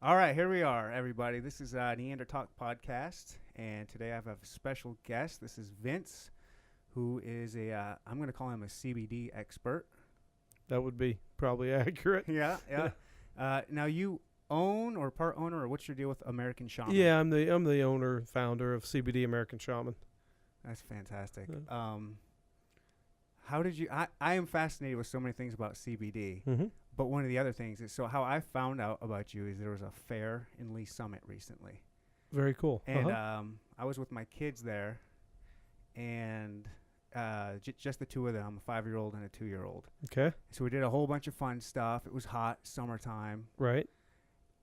All right, here we are, everybody. This is Neander Talk Podcast, and today I have a special guest. This is Vince, who is I'm going to call him a CBD expert. That would be probably accurate. Yeah. Now you own or part owner, or what's your deal with American Shaman? Yeah, I'm the owner and founder of CBD American Shaman. That's fantastic. Yeah. How did you? I am fascinated with so many things about CBD. Mm-hmm. But one of the other things is, so how I found out about you is there was a fair in Lee Summit recently. Very cool. And I was with my kids there, and just the two of them, a 5-year-old and a 2-year-old. Okay. So we did a whole bunch of fun stuff. It was hot, summertime. Right.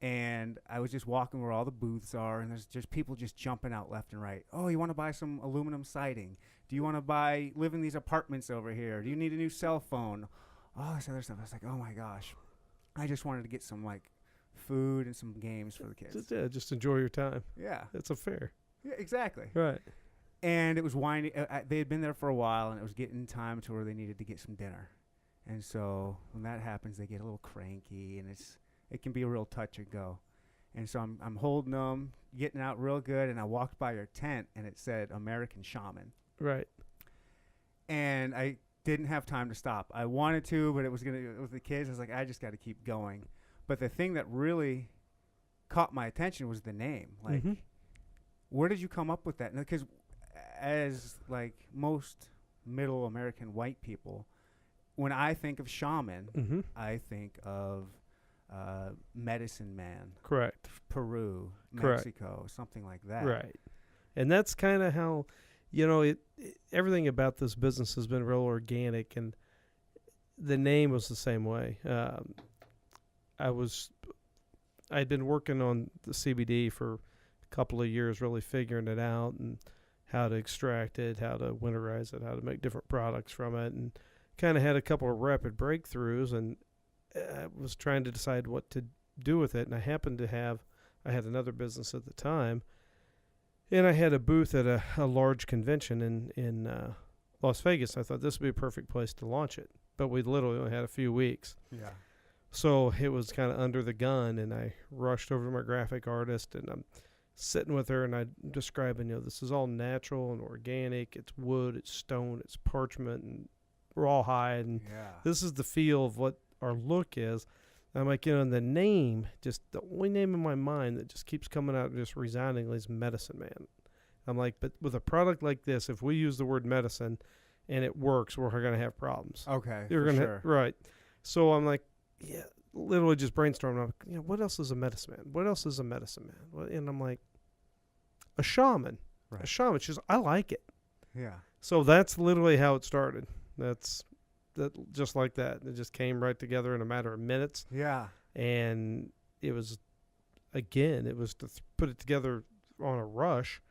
And I was just walking where all the booths are, and there's just people just jumping out left and right. Oh, you want to buy some aluminum siding? Do you want to live in these apartments over here? Do you need a new cell phone? All this other stuff. I was like, oh my gosh. I just wanted to get some food and some games for the kids. Just enjoy your time. Yeah. It's a fair. Yeah, exactly. Right. And it was winding. They had been there for a while, and it was getting time to where they needed to get some dinner. And so when that happens, they get a little cranky, and it can be a real touch and go. And so I'm holding them, getting out real good, and I walked by your tent, and it said American Shaman. Right. And I didn't have time to stop. I wanted to, but with the kids, I was like, I just got to keep going. But the thing that really caught my attention was the name. Like, where did you come up with that? Because as most middle American white people, when I think of shaman, I think of medicine man. Correct. Peru, Correct. Mexico, something like that. Right. And that's kind of how, everything about this business has been real organic, and the name was the same way. I'd been working on the CBD for a couple of years, really figuring it out and how to extract it, how to winterize it, how to make different products from it, and kind of had a couple of rapid breakthroughs, and I was trying to decide what to do with it. And I had another business at the time, and I had a booth at a large convention in Las Vegas. I thought this would be a perfect place to launch it, but we literally only had a few weeks. Yeah. So it was kind of under the gun, and I rushed over to my graphic artist, and I'm sitting with her, and I'm describing, this is all natural and organic. It's wood, it's stone, it's parchment, and rawhide, and this is the feel of what our look is. I'm like, and the name, just the only name in my mind that just keeps coming out just resoundingly is Medicine Man. I'm like, but with a product like this, if we use the word medicine and it works, we're going to have problems. Okay, You're for gonna sure. Right. So I'm like, yeah, literally just brainstorming. I'm like, what else is a medicine man? What else is a medicine man? And I'm like, a shaman. Right. A shaman. She's, I like it. Yeah. So that's literally how it started. That just like that. It just came right together in a matter of minutes. Yeah. And it was to put it together on a rush.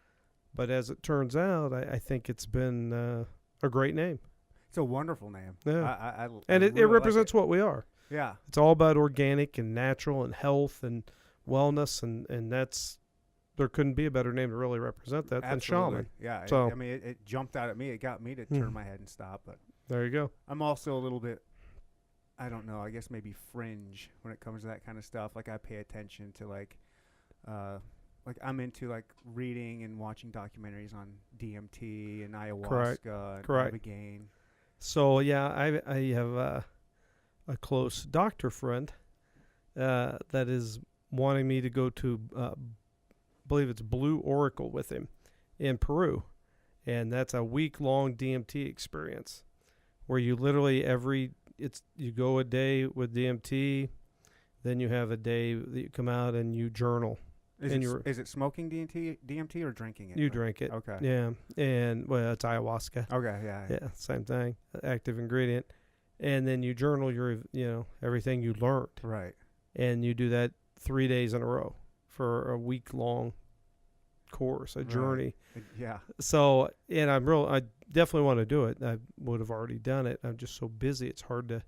But as it turns out, I think it's been a great name. It's a wonderful name. Yeah. I it really represents like what we are. Yeah. It's all about organic and natural and health and wellness. And that's, there couldn't be a better name to really represent that than shaman. Yeah. So, it jumped out at me. It got me to turn my head and stop. But there you go. I'm also a little bit, I don't know, I guess maybe fringe when it comes to that kind of stuff. Like I pay attention to I'm into reading and watching documentaries on DMT and ayahuasca and Ibogaine. So yeah, I have a close doctor friend that is wanting me to go to, I believe it's Blue Oracle with him in Peru, and that's a week-long DMT experience where you literally you go a day with DMT, then you have a day that you come out and you journal. Is it smoking DMT or drinking it? You drink it. Okay. Yeah, and it's ayahuasca. Okay, yeah. Yeah, same thing, active ingredient, and then you journal your everything you learned. Right. And you do that 3 days in a row for a week-long course, a journey. Yeah. So, and I definitely want to do it. I would have already done it. I'm just so busy. It's hard to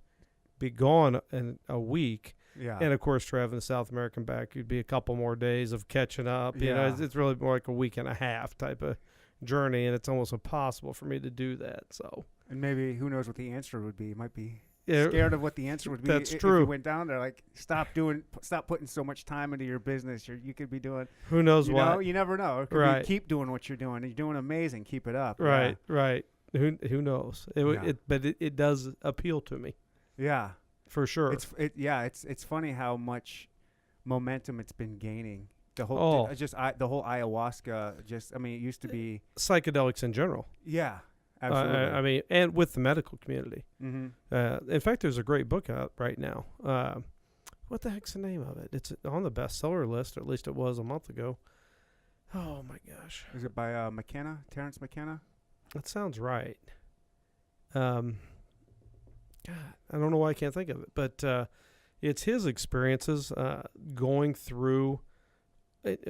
be gone in a week. Yeah. And of course, traveling to South America and back, you'd be a couple more days of catching up. You know, it's really more like a week and a half type of journey, and it's almost impossible for me to do that. So. And maybe who knows what the answer would be? It might be scared of what the answer would be. That's if true. you went down there, like, stop putting so much time into your business. You could be doing. Who knows you what? know, you never know. It could Right. be, keep doing what you're doing. You're doing amazing. Keep it up. Right. Right. Who knows? But it does appeal to me. Yeah. For sure. It's funny how much momentum it's been gaining. The whole the whole ayahuasca. I mean, it used to be psychedelics in general. Yeah. Absolutely. I mean, and with the medical community. Mm-hmm. In fact, there's a great book out right now. What the heck's the name of it? It's on the bestseller list, or at least it was a month ago. Oh my gosh! Is it by McKenna? Terrence McKenna? That sounds right. God, I don't know why I can't think of it, but it's his experiences going through.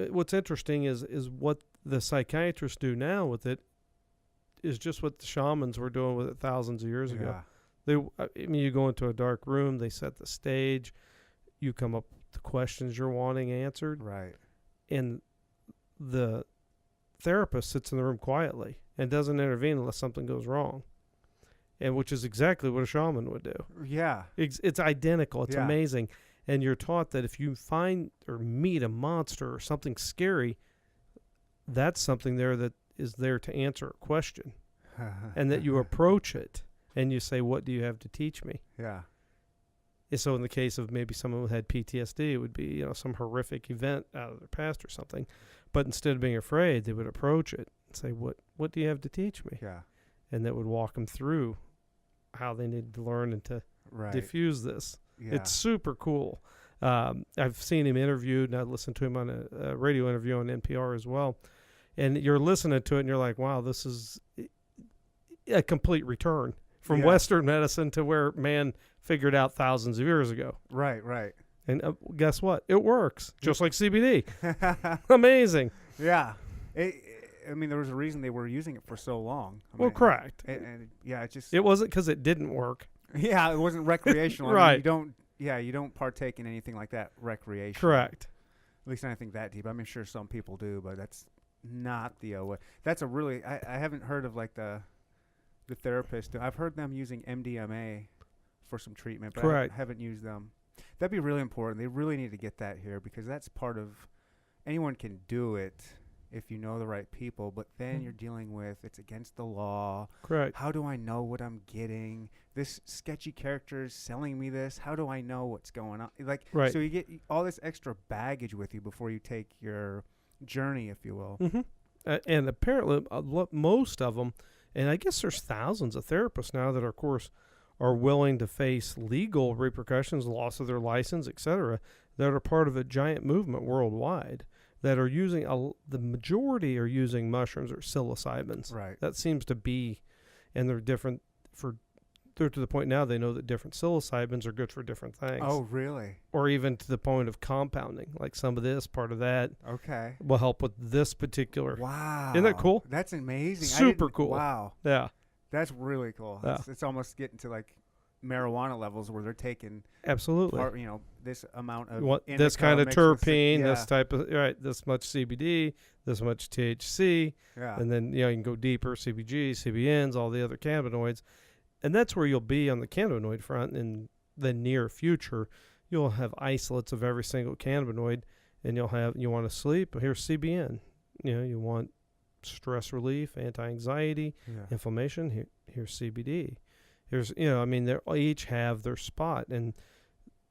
What's interesting is what the psychiatrists do now with it is just what the shamans were doing with it thousands of years ago. I mean, you go into a dark room, they set the stage, you come up with the questions you're wanting answered, right? And the therapist sits in the room quietly and doesn't intervene unless something goes wrong, and which is exactly what a shaman would do. Yeah, it's identical. It's amazing, and you're taught that if you find or meet a monster or something scary, that's something there that is there to answer a question, and that you approach it and you say, "What do you have to teach me?" Yeah. And so in the case of maybe someone who had PTSD, it would be some horrific event out of their past or something. But instead of being afraid, they would approach it and say, "What do you have to teach me?" Yeah. And that would walk them through how they needed to learn and to diffuse this. Yeah. It's super cool. I've seen him interviewed, and I listened to him on a radio interview on NPR as well. And you're listening to it, and you're like, wow, this is a complete return from Western medicine to where man figured out thousands of years ago. Right, right. And guess what? It works, just like CBD. Amazing. Yeah. I mean, there was a reason they were using it for so long. Correct. It wasn't because it didn't work. Yeah, it wasn't recreational. Right. I mean, you don't partake in anything like that recreationally. Correct. At least I don't think that deep. I'm sure some people do, but that's not the way. That's a really, I haven't heard of like the therapist. I've heard them using MDMA for some treatment, but I haven't used them. That'd be really important. They really need to get that here, because that's part of, anyone can do it if you know the right people, but then you're dealing with, it's against the law. Correct. How do I know what I'm getting? This sketchy character is selling me this. How do I know what's going on? So you get all this extra baggage with you before you take your journey, if you will. Mm-hmm. And apparently most of them, and I guess there's thousands of therapists now that, of course, are willing to face legal repercussions, loss of their license, etc., that are part of a giant movement worldwide that are using, the majority are using mushrooms or psilocybins. Right. That seems to be, and they're different they're to the point now they know that different psilocybins are good for different things. Oh, really? Or even to the point of compounding, like some of this, part of that. Okay. Will help with this particular. Wow. Isn't that cool? That's amazing. Super cool. Wow. Yeah. That's really cool. Yeah. It's almost getting to like marijuana levels where they're taking absolutely this amount of this kind of terpene, this type of this much CBD, this much THC, and then you can go deeper, CBG, CBNs, all the other cannabinoids, and that's where you'll be on the cannabinoid front in the near future. You'll have isolates of every single cannabinoid, and you want to sleep, here's CBN. You want stress relief, anti-anxiety, inflammation, here's CBD. Here's, they each have their spot, and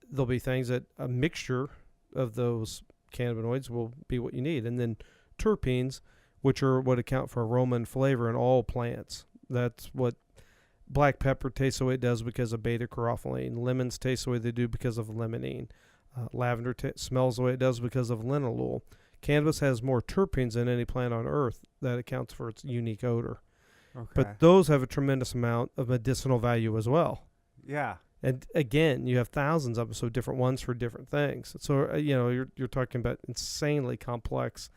there'll be things that a mixture of those cannabinoids will be what you need. And then terpenes, which are what account for aroma and flavor in all plants. That's what black pepper tastes the way it does because of beta-carotene. Lemons taste the way they do because of limonene. Lavender smells the way it does because of linalool. Cannabis has more terpenes than any plant on earth. That accounts for its unique odor. Okay. But those have a tremendous amount of medicinal value as well. Yeah. And again, you have thousands of them, so different ones for different things. So, you're talking about insanely complex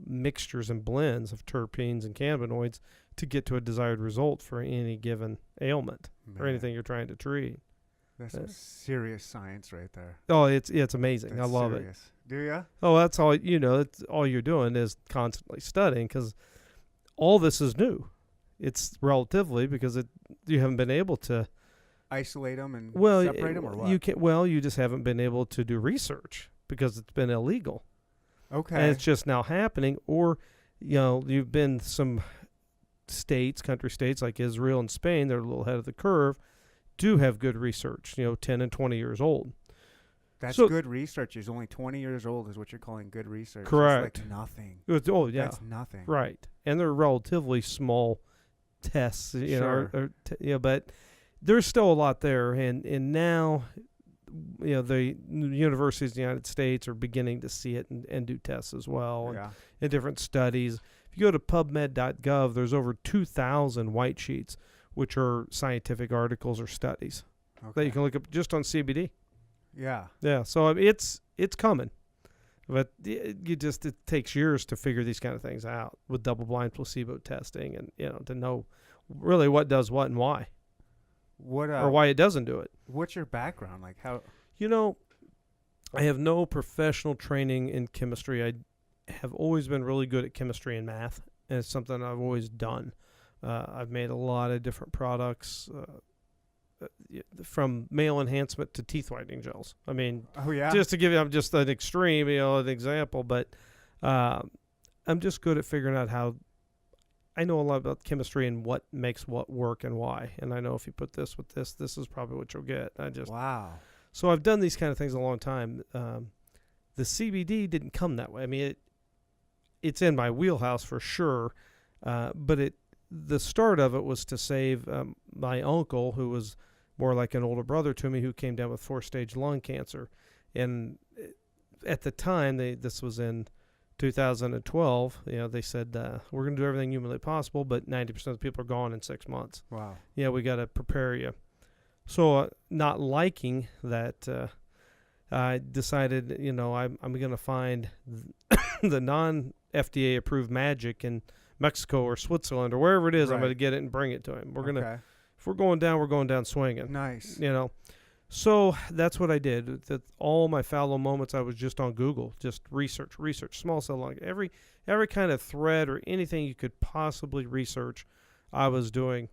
mixtures and blends of terpenes and cannabinoids to get to a desired result for any given ailment or anything you're trying to treat. That's some serious science right there. Oh, it's amazing. That's I love serious. it. Do you? Oh, that's all. That's all you're doing is constantly studying, because all this is new. It's relatively because you haven't been able to isolate them and well, separate them, or what? you can. Well, you just haven't been able to do research because it's been illegal. Okay. And it's just now happening. Or, you've been some country states like Israel and Spain, they're a little ahead of the curve, do have good research, 10 and 20 years old. That's good research. Is only 20 years old is what you're calling good research. Correct. It's like nothing. Oh, yeah. That's nothing. Right. And they're relatively small tests, Sure. but there's still a lot there. And now, the universities in the United States are beginning to see it and do tests as well. Yeah. And different studies. If you go to PubMed.gov, there's over 2,000 white sheets, which are scientific articles or studies that you can look up just on CBD. Yeah. Yeah. So it's coming, but it takes years to figure these kind of things out with double-blind placebo testing, and to know really what does what and why, or why it doesn't do it. What's your background like? How? I have no professional training in chemistry. I have always been really good at chemistry and math, and it's something I've always done. I've made a lot of different products, from male enhancement to teeth whitening gels. I mean, just to give you just an extreme, an example, but I'm just good at figuring out how. I know a lot about chemistry and what makes what work and why, and I know if you put this with this, this is probably what you'll get. Wow. So I've done these kind of things a long time. The CBD didn't come that way. I mean, it's in my wheelhouse for sure, but the start of it was to save my uncle, who was more like an older brother to me, who came down with 4-stage lung cancer. And at the time, this was in 2012, they said, we're going to do everything humanly possible, but 90% of the people are gone in 6 months. Wow. Yeah, we got to prepare you. So not liking that, I decided, I'm going to find the non-FDA approved magic in Mexico or Switzerland or wherever it is. Right. I'm going to get it and bring it to him. If we're going down swinging. Nice. So that's what I did. All my fallow moments, I was just on Google, just research, small cell lung, every kind of thread or anything you could possibly research, I was doing.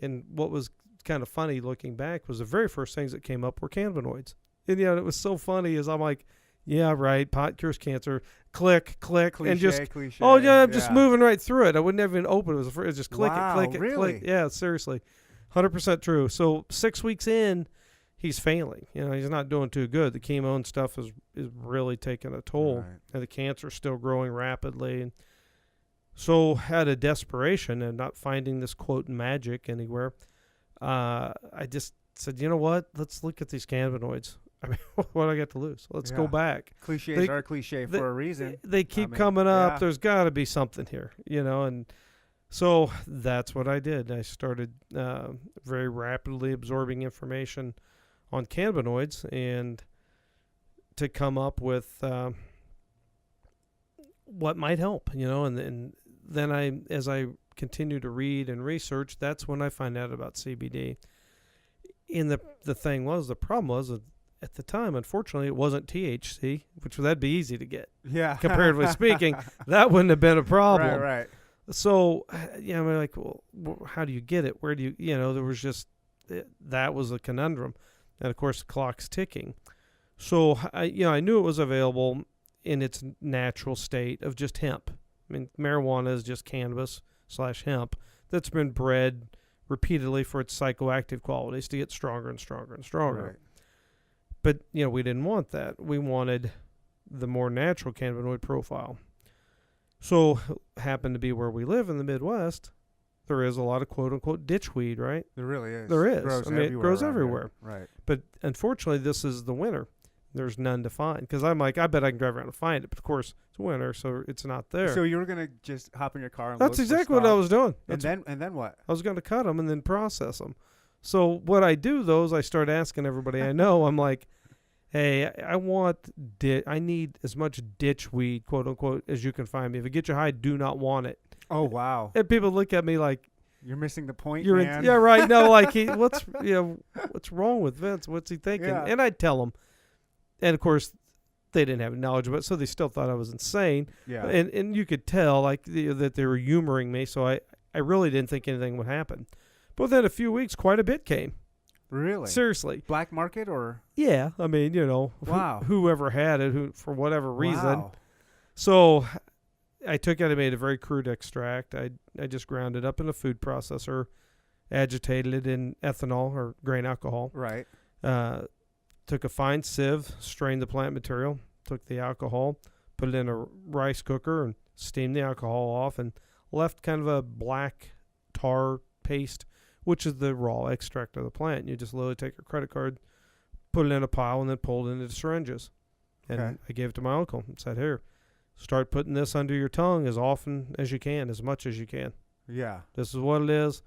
And what was kind of funny looking back was the very first things that came up were cannabinoids. And it was so funny as I'm like, yeah, right, pot cures cancer, click, cliche, and just, cliche. oh yeah, I'm just moving right through it. I wouldn't even open it. It was just click it, really? click. Yeah, seriously, 100% true. So 6 weeks in, he's failing. He's not doing too good. The chemo and stuff is really taking a toll, right. And the cancer's still growing rapidly. And so out of desperation and not finding this quote magic anywhere, I just said, you know what? Let's look at these cannabinoids. I mean, what do I got to lose? Let's go back. Cliches are cliche for a reason. They keep coming up. Yeah. There's got to be something here, and so that's what I did. I started very rapidly absorbing information on cannabinoids and to come up with what might help, and then as I continue to read and research, that's when I find out about CBD. And the problem was at the time, unfortunately, it wasn't THC, which that'd be easy to get. Yeah. Comparatively speaking, that wouldn't have been a problem. Right. So, I'm like, well, how do you get it? Where do you, there was just, that was a conundrum. And of course, the clock's ticking. So, I knew it was available in its natural state of just hemp. I mean, marijuana is just cannabis/hemp that's been bred repeatedly for its psychoactive qualities to get stronger and stronger and stronger. Right. But, we didn't want that. We wanted the more natural cannabinoid profile. So, happened to be where we live in the Midwest, there is a lot of quote-unquote ditchweed, right? There really is. There is. It grows everywhere. Right. But, unfortunately, this is the winter. There's none to find. Because I'm like, I bet I can drive around and find it. But, of course, it's winter, so it's not there. So, you were going to just hop in your car and That's look exactly for what I was doing. And then what? I was going to cut them and then process them. So, what I do, though, is I start asking everybody I know. I'm like, hey, I need as much ditchweed, quote unquote, as you can find me. If it gets you high, do not want it. Oh, wow. And people look at me like, you're missing the point, man. Yeah, right. No, like, what's wrong with Vince? What's he thinking? Yeah. And I'd tell them. And of course, they didn't have knowledge of it, so they still thought I was insane. Yeah. And you could tell like that they were humoring me, so I really didn't think anything would happen. But within a few weeks, quite a bit came. Really? Seriously. Black market or? Yeah. I mean, Wow. whoever had it, for whatever reason. Wow. So I took it. I made a very crude extract. I just ground it up in a food processor, agitated it in ethanol or grain alcohol. Right. Took a fine sieve, strained the plant material, took the alcohol, put it in a rice cooker, and steamed the alcohol off, and left kind of a black tar paste, which is the raw extract of the plant. You just literally take your credit card, put it in a pile, and then pull it into syringes. And Okay. I gave it to my uncle and said, here, start putting this under your tongue as often as you can, as much as you can. Yeah. This is what it is.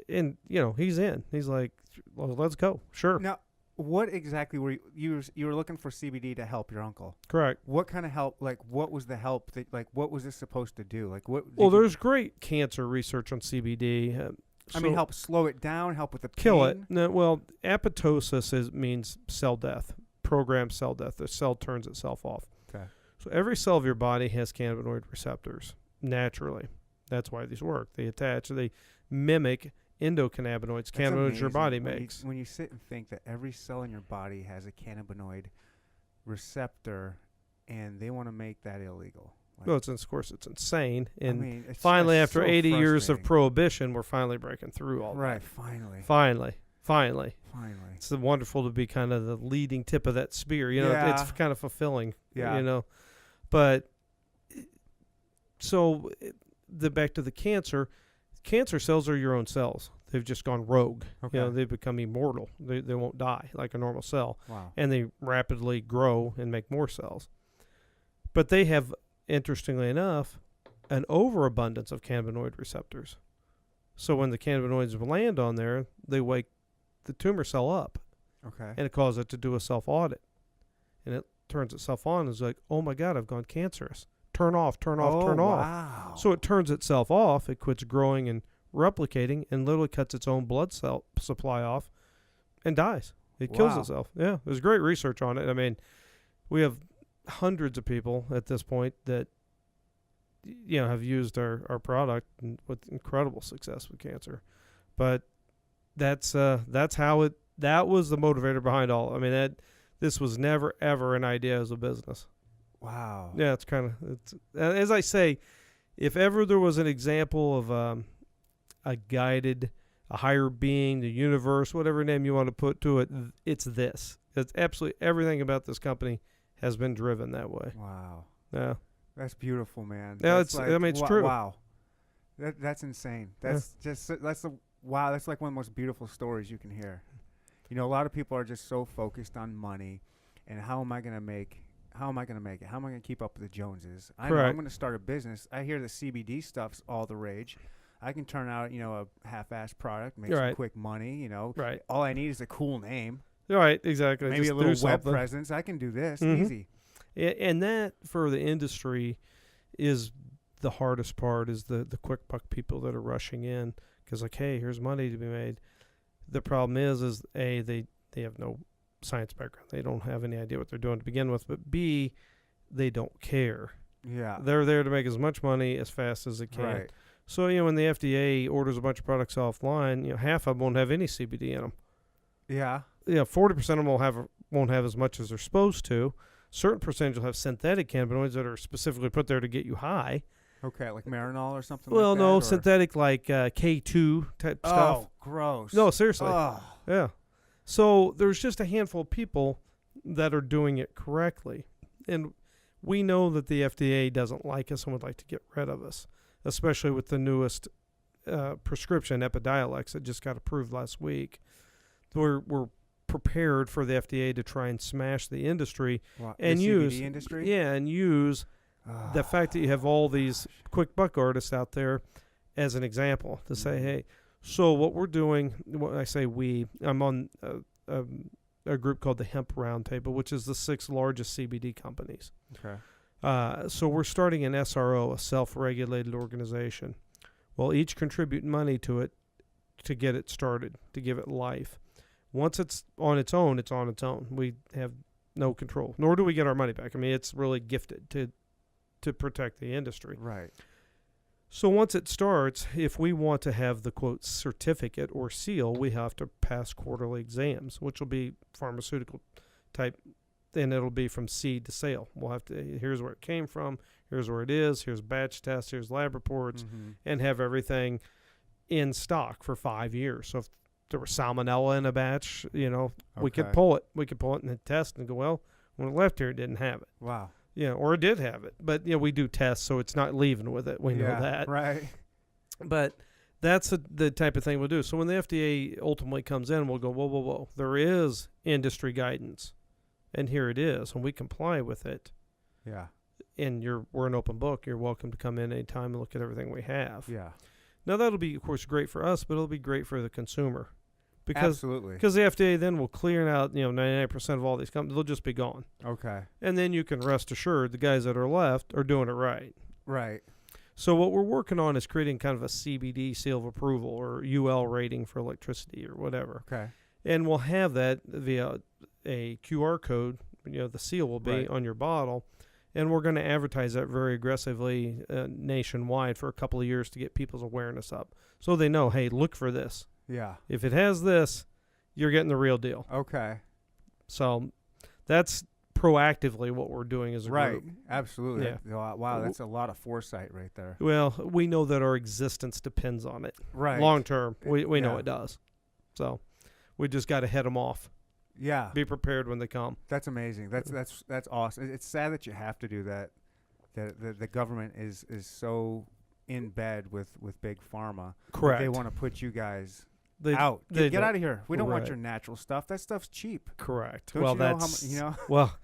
And, he's in. He's like, well, let's go. Sure. Now, what exactly were you were looking for CBD to help your uncle? Correct. What kind of help? Like, what was the help that? Like, what was this supposed to do? Like, what? Well, there's great cancer research on CBD. I mean, help slow it down, help with the pain. Kill it. No, well, apoptosis means cell death, programmed cell death. The cell turns itself off. Okay. So every cell of your body has cannabinoid receptors naturally. That's why these work. They attach. They mimic endocannabinoids, cannabinoids your body makes. When you sit and think that every cell in your body has a cannabinoid receptor, and they want to make that illegal. Like, Well, of course, it's insane. And I mean, it's finally, just after so 80 years of frustrating. prohibition, we're finally breaking through all Right. that. Finally. Finally. Finally. It's wonderful to be kind of the leading tip of that spear. Yeah. It's kind of fulfilling. Yeah. But so back to the cancer. Cancer cells are your own cells. They've just gone rogue. Okay. They've become immortal. They won't die like a normal cell. Wow. And they rapidly grow and make more cells. But they have, interestingly enough, an overabundance of cannabinoid receptors. So when the cannabinoids land on there, they wake the tumor cell up. Okay. And it causes it to do a self-audit. And it turns itself on and is like, oh my God, I've gone cancerous. Turn off, turn off, turn off. Wow. So it turns itself off. It quits growing and replicating and literally cuts its own blood cell supply off and dies. It kills Wow. itself. Yeah, there's great research on it. I mean, we have hundreds of people at this point that have used our product with incredible success with cancer. But that was the motivator behind all. I mean, this was never ever an idea as a business. Wow. Yeah, it's as I say, if ever there was an example of a guided, a higher being, the universe, whatever name you want to put to it, it's this. It's absolutely everything about this company has been driven that way. Wow. Yeah. That's beautiful, man. Yeah, That's it's true. Wow. That's insane. That's that's like one of the most beautiful stories you can hear. A lot of people are just so focused on money and how am I going to make it? How am I going to keep up with the Joneses? I know I'm going to start a business. I hear the CBD stuff's all the rage. I can turn out, a half-assed product, make some quick money, Right. All I need is a cool name. Right, exactly. Maybe just a little do web something. presence. I can do this easy. And that, for the industry, is the hardest part, is the quick buck people that are rushing in. Because, hey, here's money to be made. The problem is A, they have no science background. They don't have any idea what they're doing to begin with. But B, they don't care. Yeah. They're there to make as much money as fast as they can. Right. So, when the FDA orders a bunch of products offline, half of them won't have any CBD in them. Yeah. 40% of them won't have as much as they're supposed to. Certain percentage will have synthetic cannabinoids that are specifically put there to get you high. Okay, like Marinol or something Well, like that? no, or? synthetic like K2 type stuff. Oh, gross. No, seriously. Oh. Yeah. So there's just a handful of people that are doing it correctly. And we know that the FDA doesn't like us and would like to get rid of us, especially with the newest prescription, Epidiolex, that just got approved last week. We're prepared for the FDA to try and smash the industry and the use CBD industry? Yeah, and use the fact that you have all these quick buck artists out there as an example to say, hey, so what we're doing, when I say we, I'm on a group called the Hemp Roundtable, which is the 6 largest CBD companies. Okay. So we're starting an SRO, a self-regulated organization. We'll each contribute money to it to get it started, to give it life. Once it's on its own, it's on its own. We have no control, nor do we get our money back. I mean, it's really gifted to protect the industry. Right. So once it starts, if we want to have the quote certificate or seal, we have to pass quarterly exams, which will be pharmaceutical type, and it'll be from seed to sale. We'll have to, here's where it came from, here's where it is, here's batch tests, here's lab reports, and have everything in stock for 5 years. So if there was salmonella in a batch, we could pull it. We could pull it and then test and go, well, when it left here, it didn't have it. Wow. Or it did have it. But, we do tests, so it's not leaving with it. We know that. Right. But that's the type of thing we'll do. So when the FDA ultimately comes in, we'll go, whoa. There is industry guidance, and here it is, and we comply with it. Yeah. And we're an open book. You're welcome to come in anytime and look at everything we have. Yeah. Now, that'll be, of course, great for us, but it'll be great for the consumer. Absolutely. Because the FDA then will clear out, 99% of all these companies. They'll just be gone. Okay. And then you can rest assured the guys that are left are doing it right. Right. So what we're working on is creating kind of a CBD seal of approval or UL rating for electricity or whatever. Okay. And we'll have that via a QR code. The seal will be on your bottle. And we're going to advertise that very aggressively nationwide for a couple of years to get people's awareness up. So they know, hey, look for this. Yeah. If it has this, you're getting the real deal. Okay. So that's proactively what we're doing as a group. Right. Absolutely. Yeah. Wow, that's a lot of foresight right there. Well, we know that our existence depends on it. Right. Long term, we know it does. So we just got to head them off. Yeah. Be prepared when they come. That's amazing. That's awesome. It's sad that you have to do that. The government is so in bed with big pharma. Correct. They want to put you guys out. Get out of here. We don't want your natural stuff. That stuff's cheap. Correct. Don't you know how much, Well,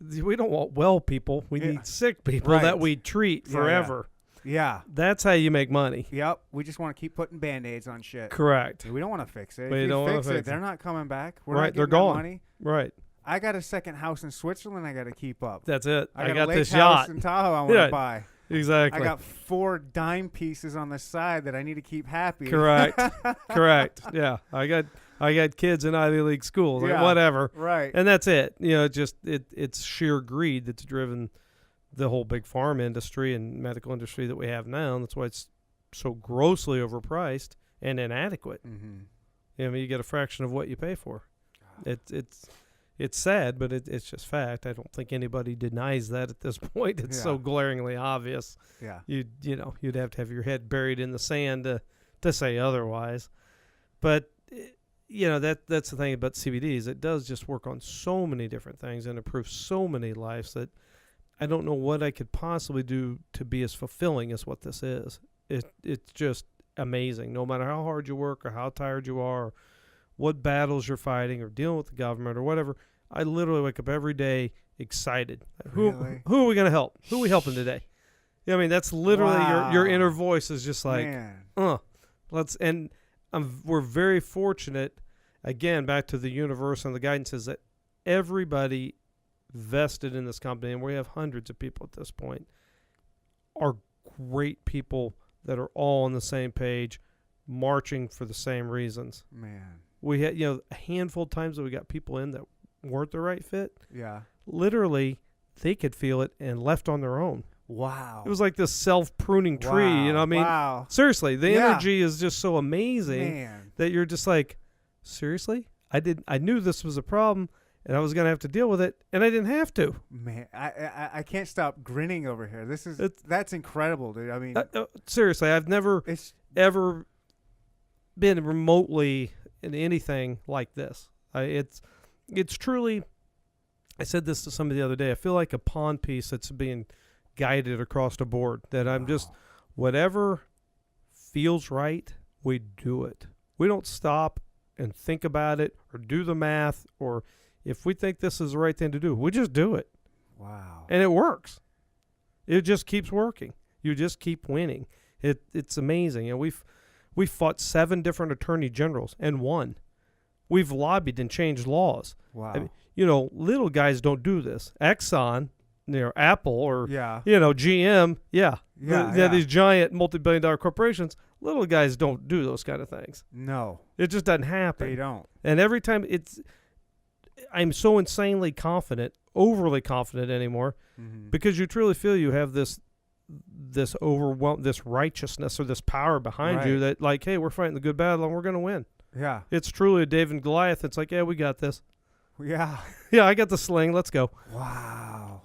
we don't want well people. We need sick people that we treat forever. Yeah. That's how you make money. Yep. We just want to keep putting Band-Aids on shit. Correct. We don't want to fix it. We don't want to fix it. They're not coming back. We're right. not They're getting gone. Money. Right. I got a second house in Switzerland I got to keep up. That's it. I got a this lake yacht house in Tahoe I want to buy. Exactly. I got 4 dime pieces on the side that I need to keep happy. Correct. Correct. Yeah. I got kids in Ivy League schools. Like whatever. Right. And that's it. It's sheer greed that's driven the whole big pharma industry and medical industry that we have now. And that's why it's so grossly overpriced and inadequate. Mm-hmm. You get a fraction of what you pay for. It's sad, but it's just fact. I don't think anybody denies that at this point. It's so glaringly obvious. Yeah. You'd have to have your head buried in the sand to say otherwise. But that's the thing about CBD is it does just work on so many different things and improve so many lives that I don't know what I could possibly do to be as fulfilling as what this is. It's just amazing. No matter how hard you work or how tired you are, or what battles you're fighting or dealing with the government or whatever, I literally wake up every day excited. Really? Who are we going to help? Who are we helping today? That's literally your inner voice is just like, we're very fortunate. Again, back to the universe and the guidance is that everybody vested in this company, and we have hundreds of people at this point, are great people that are all on the same page, marching for the same reasons. Man. We had, a handful of times that we got people in that weren't the right fit. Yeah. Literally, they could feel it and left on their own. Wow. It was like this self-pruning tree, Wow. Seriously, the energy is just so amazing that you're just like, seriously? I knew this was a problem and I was going to have to deal with it and I didn't have to. Man, I can't stop grinning over here. That's incredible, dude. Seriously, I've never ever been remotely in anything like this. It's truly, I said this to somebody the other day, I feel like a pawn piece that's being guided across the board, that I'm just, whatever feels right, we do it. We don't stop and think about it or do the math, or if we think this is the right thing to do, we just do it. Wow. And it works. It just keeps working. You just keep winning. It's amazing. We've fought 7 different attorney generals and won. We've lobbied and changed laws. Wow. Little guys don't do this. Exxon, Apple, or GM, these giant multi-billion-dollar corporations. Little guys don't do those kind of things. No, it just doesn't happen. They don't. And every time I'm so insanely confident, overly confident anymore, because you truly feel you have this this this righteousness or this power behind you that like, hey, we're fighting the good battle and we're going to win. Yeah. It's truly a David and Goliath. It's like, yeah, we got this. Yeah. Yeah, I got the sling. Let's go. Wow.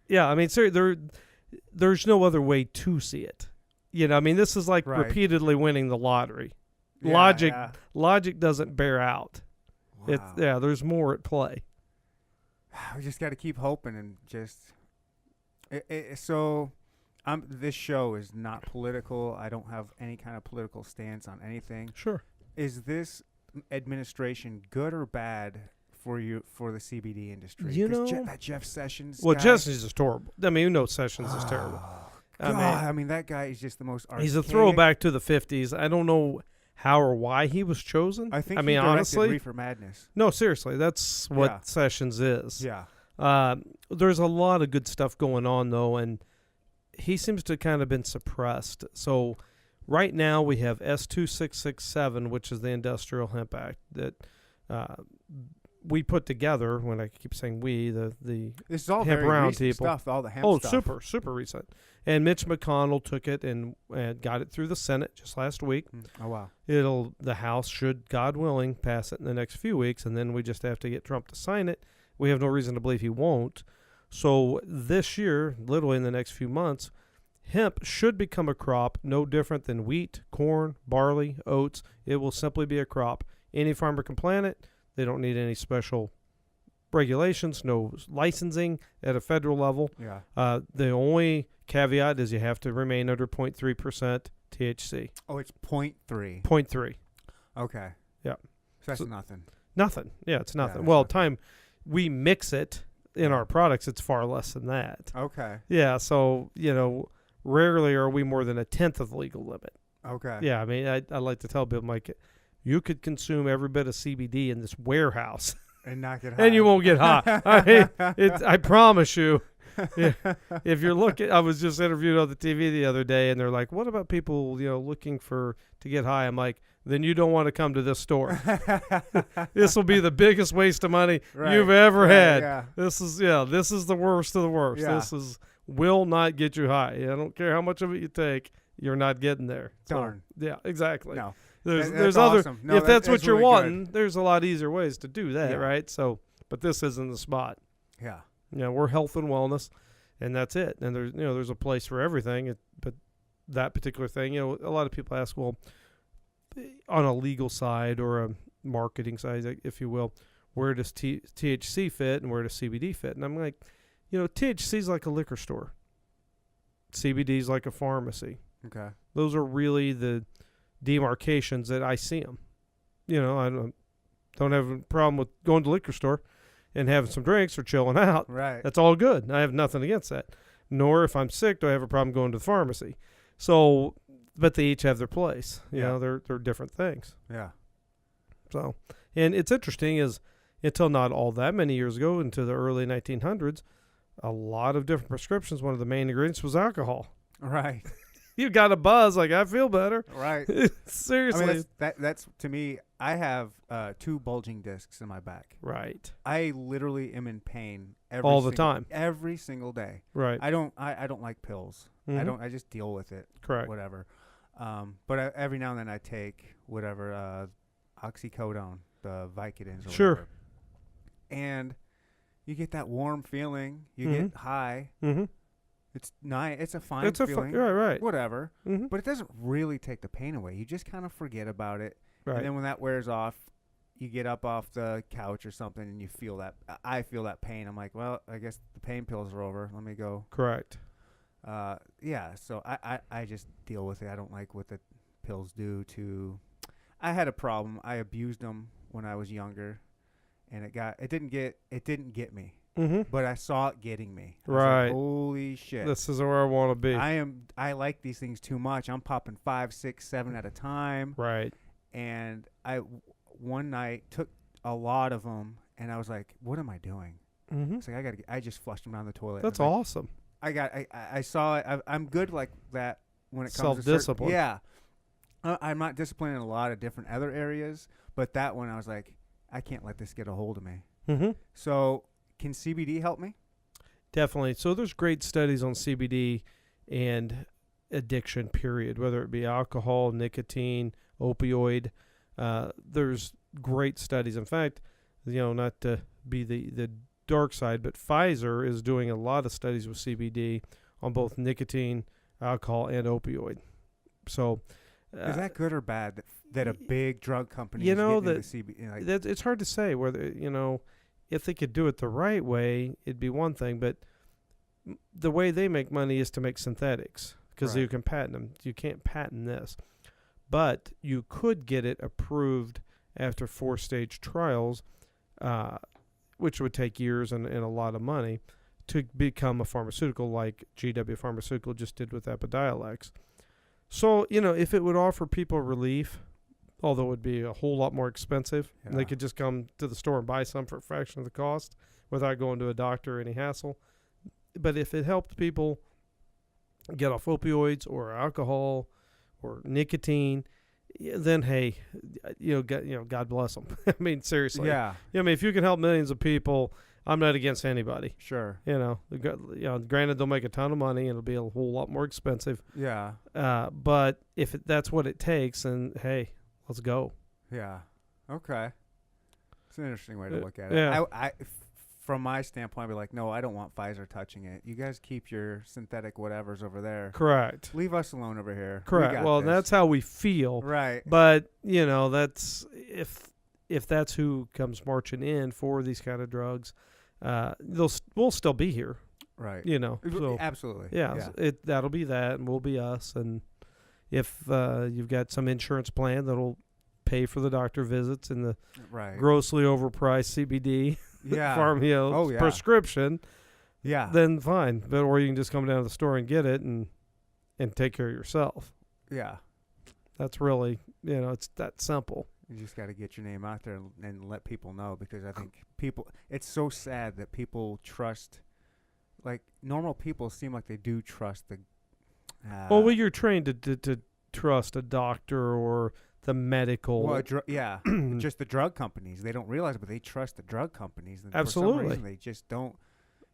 Yeah, I mean, there's no other way to see it. You know, I mean, this is like repeatedly winning the lottery. Yeah, Logic doesn't bear out. Wow. There's more at play. We just got to keep hoping and just. So, this show is not political. I don't have any kind of political stance on anything. Sure. Is this administration good or bad for the CBD industry? You know, that Jeff Sessions. Well, guy, Sessions is horrible. I mean, you know, Sessions is terrible. God, I mean, that guy is just the most archaic. He's a throwback to the 50s. I don't know how or why he was chosen. I think he honestly, Reefer Madness. No, seriously, that's what Sessions is. Yeah. There's a lot of good stuff going on though, and he seems to kind of been suppressed. So right now we have S2667, which is the Industrial Hemp Act that we put together. When I keep saying we, the this is all Hemp very recent Roundtable stuff. All the hemp stuff. super recent. And Mitch McConnell took it and got it through the Senate just last week. Oh wow! The House should, God willing, pass it in the next few weeks, and then we just have to get Trump to sign it. We have no reason to believe he won't. So this year, literally in the next few months, hemp should become a crop no different than wheat, corn, barley, oats. It will simply be a crop. Any farmer can plant it. They don't need any special regulations, no licensing at a federal level. Yeah. The only caveat is you have to remain under 0.3% THC. Oh, it's 0.3. 0.3. Okay. Yeah. So that's nothing. Nothing. Yeah, it's nothing. Yeah, well, nothing. We mix it in our products, it's far less than that. Okay. Yeah, so, rarely are we more than a tenth of the legal limit. Okay. Yeah, I mean, I like to tell people, Mike, you could consume every bit of CBD in this warehouse. And not get high. And you won't get high. I promise you. Yeah. If you're looking, I was just interviewed on the TV the other day, and they're like, what about people, looking to get high? I'm like, then you don't want to come to this store. This will be the biggest waste of money you've ever had. Yeah. This is the worst of the worst. Yeah. This will not get you high. I don't care how much of it you take, you're not getting there. Darn. So, yeah, exactly. No. There's other awesome. No, if that's what you're really wanting, good. there's a lot easier ways to do that, Yeah. right? So, but this isn't the spot. Yeah. We're health and wellness, and that's it. And there's a place for everything, but that particular thing, a lot of people ask, well, on a legal side or a marketing side, if you will, where does THC fit and where does CBD fit? And I'm like, THC is like a liquor store. CBD is like a pharmacy. Okay. Those are really the demarcations that I see them. I don't have a problem with going to the liquor store and having some drinks or chilling out. Right. That's all good. I have nothing against that. Nor if I'm sick do I have a problem going to the pharmacy. So, but they each have their place. They're different things. Yeah. So, and it's interesting is until not all that many years ago, into the early 1900s, a lot of different prescriptions, one of the main ingredients was alcohol. Right. You got a buzz, like, I feel better. Right. Seriously. I mean, that's to me, I have 2 bulging discs in my back. Right. I literally am in pain all the time. Every single day. Right. I don't like pills. Mm-hmm. I just deal with it. Correct. Whatever. But every now and then I take whatever oxycodone, the Vicodins or sure. whatever. And you get that warm feeling. You get high. Mm-hmm. It's nice. It's a fine feeling. Right. Whatever. Mm-hmm. But it doesn't really take the pain away. You just kind of forget about it. Right. And then when that wears off, you get up off the couch or something and you feel that. I feel that pain. I'm like, well, I guess the pain pills are over. Let me go. Correct. Yeah. So I just deal with it. I don't like what the pills do to. I had a problem. I abused them when I was younger, and it didn't get me. Mm-hmm. But I saw it getting me. I was right. like, holy shit. This is where I want to be. I like these things too much. I'm popping 5, 6, 7 at a time. Right. And I one night took a lot of them, and I was like, what am I doing? Mm-hmm. It's like I just flushed them down the toilet. That's like, awesome. I saw it. I'm good like that when it comes to self-discipline. Yeah. I'm not disciplined in a lot of different other areas, but that one I was like, I can't let this get a hold of me. Mm-hmm. So can CBD help me? Definitely. So there's great studies on CBD and addiction, period, whether it be alcohol, nicotine, opioid. There's great studies. In fact, not to be the dark side, but Pfizer is doing a lot of studies with CBD on both nicotine, alcohol, and opioid. So, is that good or bad that a big drug company you is know getting that, into CBD? that it's hard to say whether if they could do it the right way, it'd be one thing. But the way they make money is to make synthetics because you can patent them. You can't patent this, but you could get it approved after 4-stage trials, which would take years and a lot of money to become a pharmaceutical, like GW Pharmaceutical just did with Epidiolex. So, if it would offer people relief, although it would be a whole lot more expensive, and they could just come to the store and buy some for a fraction of the cost without going to a doctor or any hassle. But if it helped people get off opioids or alcohol or nicotine, then hey, God bless them. I mean, seriously. Yeah. I mean, if you can help millions of people, I'm not against anybody. Sure. Granted, they'll make a ton of money and it'll be a whole lot more expensive. Yeah. But if that's what it takes, then hey, let's go. Yeah. Okay. It's an interesting way to look at it. Yeah. From my standpoint, I'd be like, no, I don't want Pfizer touching it. You guys keep your synthetic whatevers over there. Correct. Leave us alone over here. Correct. Well, that's how we feel. Right. But, that's if that's who comes marching in for these kind of drugs, we'll still be here. Right. So, absolutely. Yeah. That'll be that, and we'll be us. And if you've got some insurance plan that'll pay for the doctor visits and the grossly overpriced CBD Pharma prescription, then fine. But or you can just come down to the store and get it and take care of yourself. Yeah. That's really, it's that simple. You just got to get your name out there and let people know, because I think it's so sad that people trust, like normal people seem like they do trust the. Well, you're trained to trust a doctor or the medical. Well, just the drug companies. They don't realize it, but they trust the drug companies. And absolutely. For some reason, they just don't.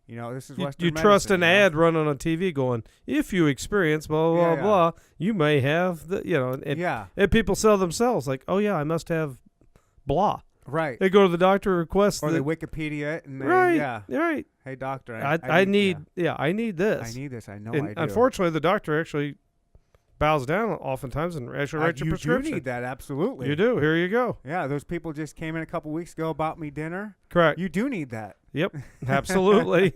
This is Western You medicine, trust an ad running on TV going, if you experience blah, blah, blah, you may have and people sell themselves like, oh, yeah, I must have blah. Right. They go to the doctor, request. Or they Wikipedia it, and they, right. Hey, doctor, I need this. I need this. I know I do. Unfortunately, the doctor actually bows down oftentimes and actually writes your prescription. You do need that, absolutely. You do. Here you go. Yeah, those people just came in a couple weeks ago, bought me dinner. Correct. You do need that. Yep, absolutely.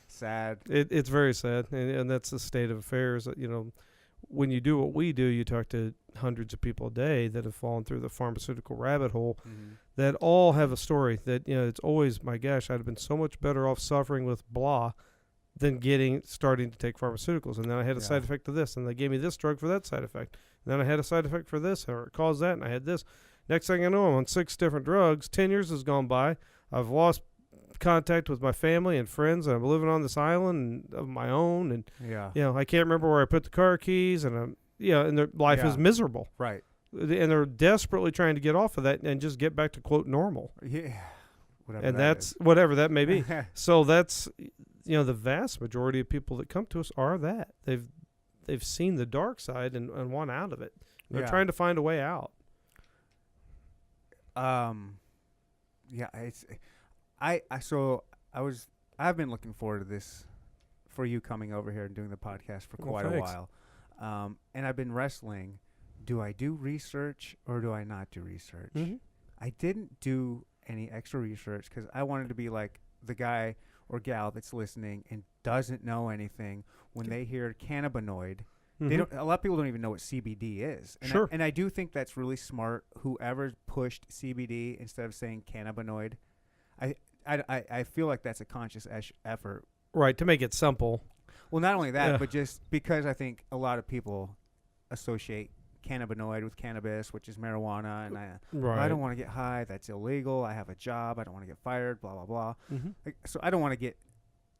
Sad. It's very sad, and that's the state of affairs. When you do what we do, you talk to hundreds of people a day that have fallen through the pharmaceutical rabbit hole that all have a story that, it's always, my gosh, I'd have been so much better off suffering with blah than starting to take pharmaceuticals. And then I had a side effect of this, and they gave me this drug for that side effect. And then I had a side effect for this, or it caused that, and I had this. Next thing I know, I'm on 6 different drugs. 10 years has gone by. I've lost contact with my family and friends, and I'm living on this island of my own, and I can't remember where I put the car keys, and and their life is miserable. Right. And they're desperately trying to get off of that and just get back to quote normal. Yeah. Whatever that may be. So that's the vast majority of people that come to us are that. They've seen the dark side and want out of it. They're trying to find a way out. I've been looking forward to this, for you coming over here and doing the podcast for quite a while. And I've been wrestling. Do I do research or do I not do research? Mm-hmm. I didn't do any extra research because I wanted to be like the guy or gal that's listening and doesn't know anything when they hear cannabinoid. Mm-hmm. A lot of people don't even know what CBD is. And and I do think that's really smart. Whoever pushed CBD instead of saying cannabinoid, I feel like that's a conscious effort. Right, to make it simple. Well, not only that, but just because I think a lot of people associate cannabinoid with cannabis, which is marijuana, and I don't want to get high. That's illegal. I have a job. I don't want to get fired. Blah blah blah. Mm-hmm. So I don't want to get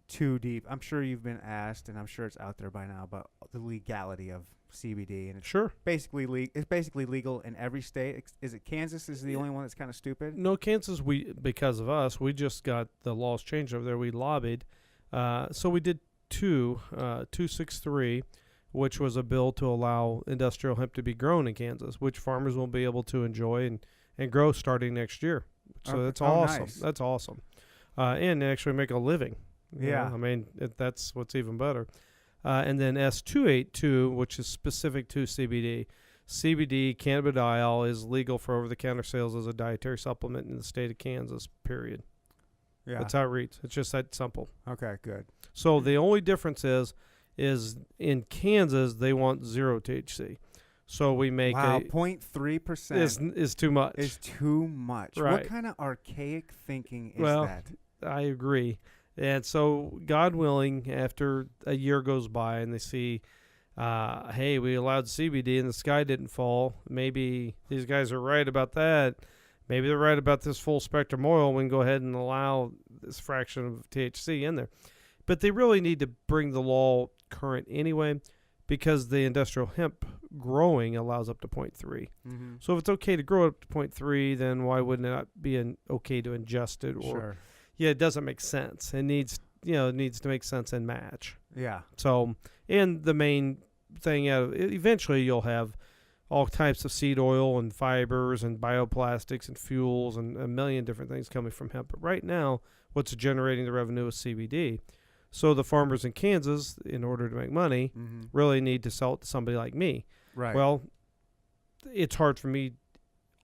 too deep. I'm sure you've been asked, and I'm sure it's out there by now, about the legality of CBD, and it's basically legal in every state. Is it Kansas is the only one that's kind of stupid? No, Kansas. Because of us, we just got the laws changed over there. We lobbied. So we did 263, which was a bill to allow industrial hemp to be grown in Kansas, which farmers will be able to enjoy and grow starting next year. So that's awesome. Nice. That's awesome. And actually make a living. Yeah. I mean, that's what's even better. And then S282, which is specific to CBD. CBD cannabidiol is legal for over-the-counter sales as a dietary supplement in the state of Kansas, period. Yeah. That's how it reads. It's just that simple. Okay, good. So the only difference is in Kansas, they want 0 THC. So we make 0.3% is too much. Is too much. Right. What kind of archaic thinking is that? I agree. And so, God willing, after a year goes by and they see, hey, we allowed CBD and the sky didn't fall. Maybe these guys are right about that. Maybe they're right about this full spectrum oil. We can go ahead and allow this fraction of THC in there. But they really need to bring the law current anyway, because the industrial hemp growing allows up to 0.3. Mm-hmm. So if it's okay to grow it up to 0.3, then why wouldn't it not be okay to ingest it? Or Sure. Yeah, it doesn't make sense. It needs to make sense and match. Yeah. So, and the main thing eventually you'll have all types of seed oil and fibers and bioplastics and fuels and a million different things coming from hemp. But right now, what's generating the revenue is CBD. So the farmers in Kansas, in order to make money, really need to sell it to somebody like me. Right. Well, it's hard for me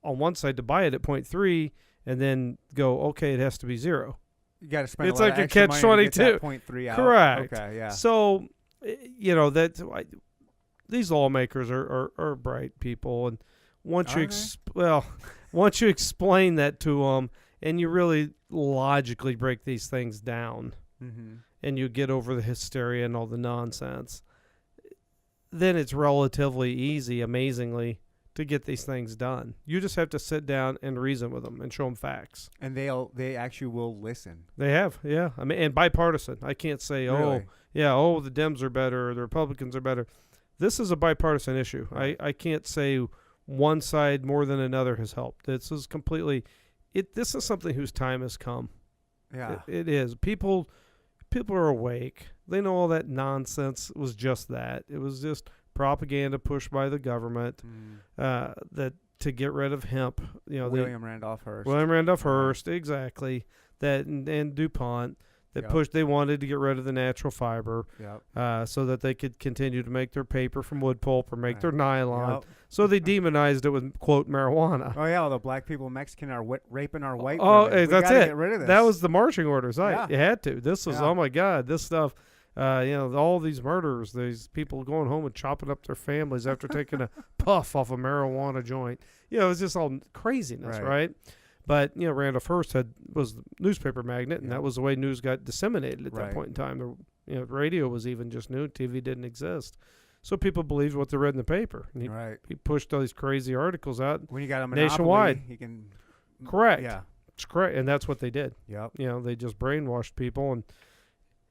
on one side to buy it at 0.3 and then go, okay, it has to be 0. You got to spend it's a lot like of a extra catch money to 22. get that 0.3 out. Correct. Okay, yeah. So, these lawmakers are bright people, and once once you explain that to them, and you really logically break these things down, and you get over the hysteria and all the nonsense, then it's relatively easy, amazingly, to get these things done. You just have to sit down and reason with them and show them facts. And they actually will listen. They have, yeah. I mean, and bipartisan. I can't say, Really? the Dems are better or the Republicans are better. This is a bipartisan issue. Right. I can't say one side more than another has helped. This is completely, this is something whose time has come. Yeah. It is. People are awake. They know all that nonsense was just that. It was just propaganda pushed by the government that to get rid of hemp. William Randolph Hearst. William Randolph Hearst, exactly. That and DuPont that pushed. They wanted to get rid of the natural fiber, so that they could continue to make their paper from wood pulp or make their nylon. Yep. So they demonized it with quote marijuana. Oh yeah, well, the black people in Mexican are raping our white Oh, women. that's it. Get rid of this. That was the marching orders. Yeah. You had to. This was oh my God, this stuff. All these murders, these people going home and chopping up their families after taking a puff off a marijuana joint. It was just all craziness, right? But Randolph Hearst was the newspaper magnate, and that was the way news got disseminated at that point in time. Radio was even just new; TV didn't exist, so people believed what they read in the paper. And he pushed all these crazy articles out. When you got a nationwide, you can correct. Yeah, it's correct, and that's what they did. Yep. They just brainwashed people, and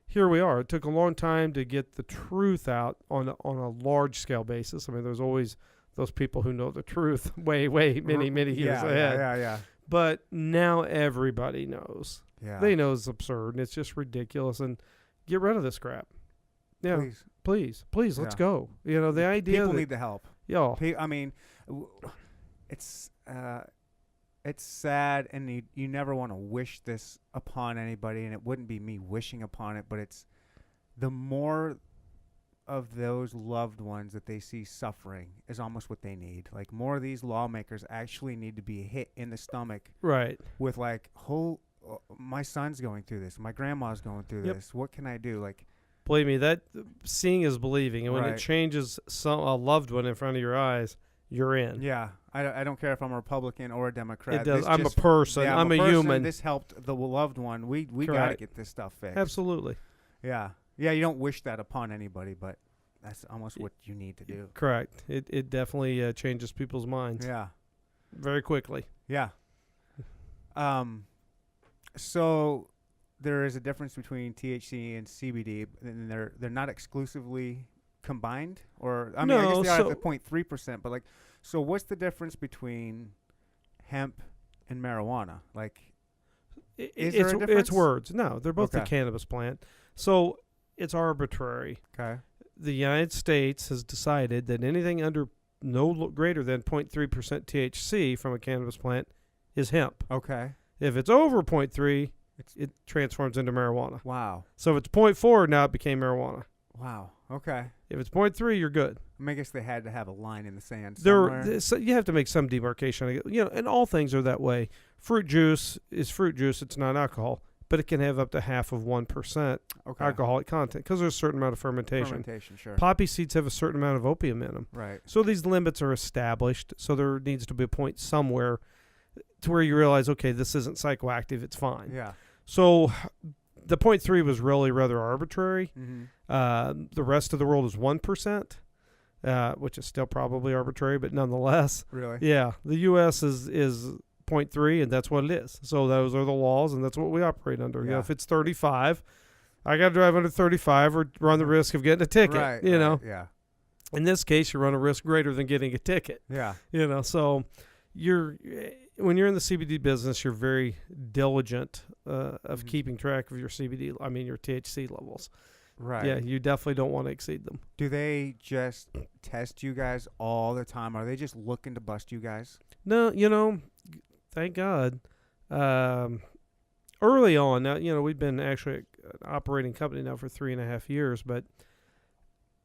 here we are. It took a long time to get the truth out on a large scale basis. I mean, there's always those people who know the truth way many years ahead. Yeah. But now everybody knows. Yeah. They know it's absurd and it's just ridiculous. And get rid of this crap. Yeah. Please, let's go. The idea people need the help. Yeah. I mean, it's sad, and you never want to wish this upon anybody, and it wouldn't be me wishing upon it, but it's the more of those loved ones that they see suffering is almost what they need. Like, more of these lawmakers actually need to be hit in the stomach, right? With like, my son's going through this, my grandma's going through this. What can I do? Like, believe me, that seeing is believing, and when it changes a loved one in front of your eyes, you're in. Yeah, I don't care if I'm a Republican or a Democrat. It does. I'm a person. I'm a human. This helped the loved one. We got to get this stuff fixed. Absolutely. Yeah. Yeah, you don't wish that upon anybody, but that's almost what you need to do. Correct. It definitely changes people's minds. Yeah. Very quickly. Yeah. So there is a difference between THC and CBD, and they're not exclusively combined, or I guess they are at the 0.3%, but so what's the difference between hemp and marijuana? Like, is there a difference? It's words. No, they're both a cannabis plant. So it's arbitrary. Okay. The United States has decided that anything under greater than 0.3% THC from a cannabis plant is hemp. Okay. If it's over 0.3, it transforms into marijuana. Wow. So if it's 0.4, now it became marijuana. Wow. Okay. If it's 0.3, you're good. I guess they had to have a line in the sand somewhere. So you have to make some demarcation. And all things are that way. Fruit juice is fruit juice. It's not alcohol, but it can have up to half of 1% alcoholic content because there's a certain amount of fermentation. Sure. Poppy seeds have a certain amount of opium in them. Right. So these limits are established. So there needs to be a point somewhere to where you realize, okay, this isn't psychoactive. It's fine. Yeah. So the 0.3 was really rather arbitrary. Mm-hmm. The rest of the world is 1%, which is still probably arbitrary, but nonetheless. Really? Yeah. The U.S. is 0.3, and that's what it is. So those are the laws, and that's what we operate under. Yeah. If it's 35, I got to drive under 35 or run the risk of getting a ticket. Right. You know? Yeah. In this case, you run a risk greater than getting a ticket. Yeah. So when you're in the CBD business, you're very diligent of keeping track of your your THC levels. Right. Yeah, you definitely don't want to exceed them. Do they just test you guys all the time? Are they just looking to bust you guys? No, thank God. Early on, now, we've been actually an operating company now for 3.5 years, but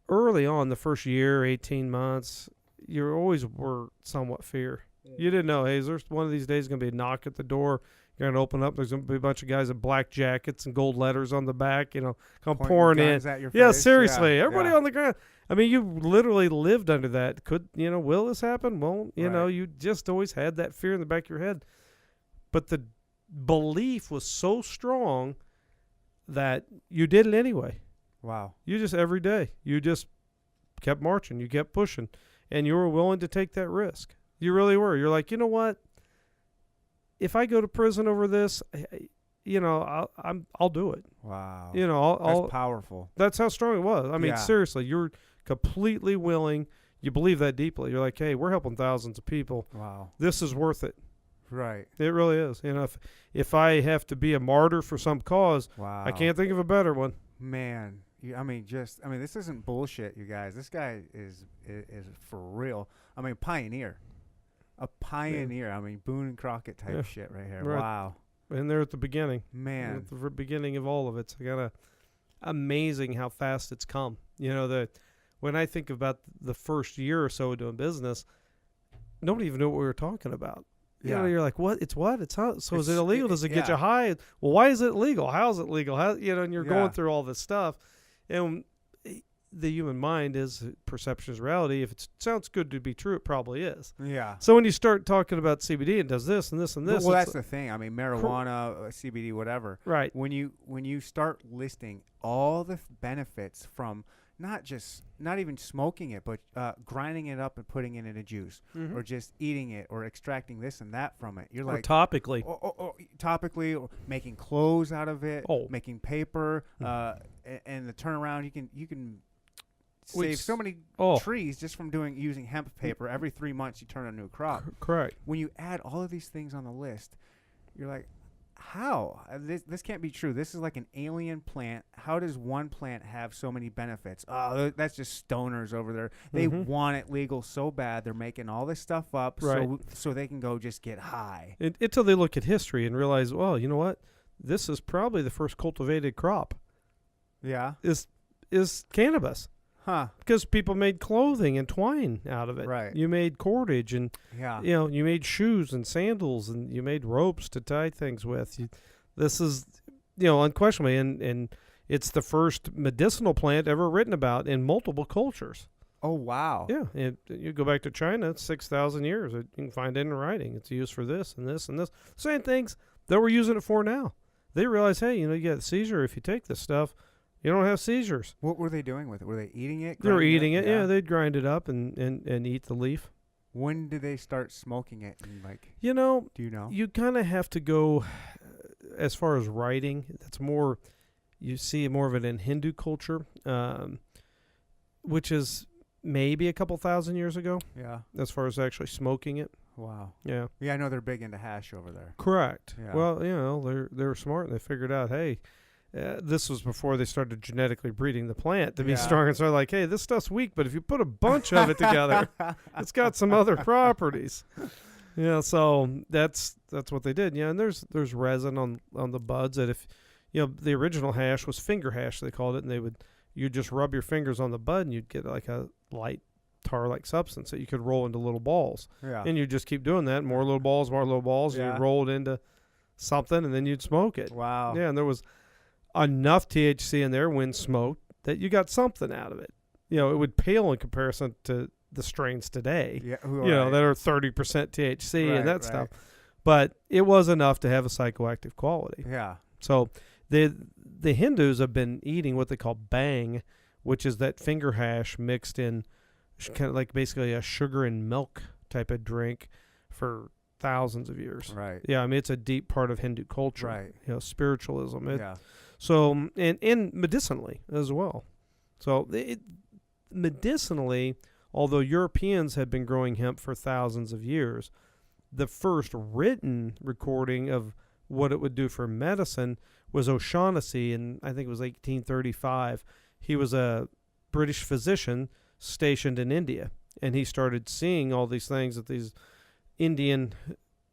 early on, the first year, 18 months, you always were somewhat fear. You didn't know, hey, there's one of these days going to be a knock at the door. You're going to open up. There's going to be a bunch of guys in black jackets and gold letters on the back, come pouring in. At your Yeah, face. seriously. Yeah. Everybody on the ground. You literally lived under that. Will this happen? Well, you just always had that fear in the back of your head. But the belief was so strong that you did it anyway. Wow. You just, every day, you just kept marching. You kept pushing. And you were willing to take that risk. You really were. You're like, you know what? If I go to prison over this, I'll do it. Wow. That's powerful. That's how strong it was. Seriously, you're completely willing. You believe that deeply. You're like, hey, we're helping thousands of people. Wow. This is worth it. Right. It really is. If I have to be a martyr for some cause, wow. I can't think of a better one. Man, this isn't bullshit, you guys. This guy is for real. Pioneer. A pioneer. Yeah. Boone and Crockett type shit right here. Right. Wow. And they're at the beginning. Man. At the beginning of all of it. It's kind of amazing how fast it's come. When I think about the first year or so of doing business, nobody even knew what we were talking about. Yeah. You're like, what? It's what? It's how? So is it illegal? Does it get you high? Well, why is it legal? How is it legal? And you're going through all this stuff. And the human mind is perception is reality. If it sounds good to be true, it probably is. Yeah. So when you start talking about CBD and does this and this and this. Well, that's the thing. Marijuana, CBD, whatever. Right. When you start listing all the benefits from not even smoking it, but grinding it up and putting it in a juice, or just eating it, or extracting this and that from it. You're like topically, topically, or making clothes out of it, making paper, and the turnaround. You can save so many trees just from using hemp paper. Every 3 months, you turn a new crop. Correct. When you add all of these things on the list, you're like, how? This can't be true. This is like an alien plant. How does one plant have so many benefits? Oh, that's just stoners over there. They want it legal so bad. They're making all this stuff up so they can go just get high. Until they look at history and realize, well, you know what? This is probably the first cultivated crop. Yeah. Is cannabis. Huh. Because people made clothing and twine out of it. Right. You made cordage and, you made shoes and sandals and you made ropes to tie things with. This is, unquestionably, and it's the first medicinal plant ever written about in multiple cultures. Oh, wow. Yeah. And you go back to China, it's 6,000 years. You can find it in writing. It's used for this and this and this. Same things that we're using it for now. They realize, hey, you get a seizure if you take this stuff. You don't have seizures. What were they doing with it? Were they eating it? They were eating it. Yeah, they'd grind it up and eat the leaf. When did they start smoking it? And do you know? You kind of have to go as far as writing. That's more, you see more of it in Hindu culture, which is maybe a couple thousand years ago. Yeah. As far as actually smoking it. Wow. Yeah. Yeah, I know they're big into hash over there. Correct. Yeah. Well, they're smart and they figured out, hey, this was before they started genetically breeding the plant to be Yeah. stronger. So they're like, hey, this stuff's weak, but if you put a bunch of it together, it's got some other properties. Yeah, so that's what they did. Yeah, and there's resin on the buds that if the original hash was finger hash, they called it, and you'd just rub your fingers on the bud and you'd get like a light tar-like substance that you could roll into little balls. Yeah. And you just keep doing that, more little balls, and Yeah. you'd roll it into something, and then you'd smoke it. Wow. Yeah, and there was enough THC in there when smoked that you got something out of it. It would pale in comparison to the strains today. Yeah. That are 30% THC Right, and that right. stuff. But it was enough to have a psychoactive quality. Yeah. So the Hindus have been eating what they call bang, which is that finger hash mixed in kind of like basically a sugar and milk type of drink for thousands of years. Right. Yeah, I mean, it's a deep part of Hindu culture. Right. Spiritualism. Yeah. So, and medicinally as well. So, medicinally, although Europeans had been growing hemp for thousands of years, the first written recording of what it would do for medicine was O'Shaughnessy in, I think it was 1835. He was a British physician stationed in India, and he started seeing all these things that these Indian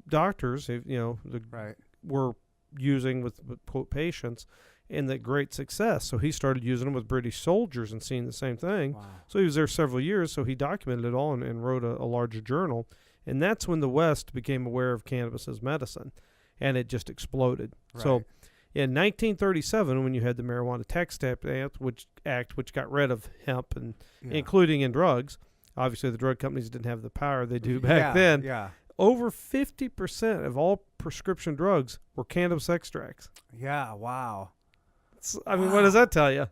doctors, Right. were using with quote patients, and that great success. So he started using them with British soldiers and seeing the same thing. Wow. So he was there several years, so he documented it all and wrote a larger journal. And that's when the West became aware of cannabis as medicine, and it just exploded. Right. So in 1937, when you had the Marijuana Tax Act, which got rid of hemp, and Yeah. including in drugs, obviously the drug companies didn't have the power they do back then. Yeah. Over 50% of all prescription drugs were cannabis extracts. Yeah. Wow. I mean, what does that tell you?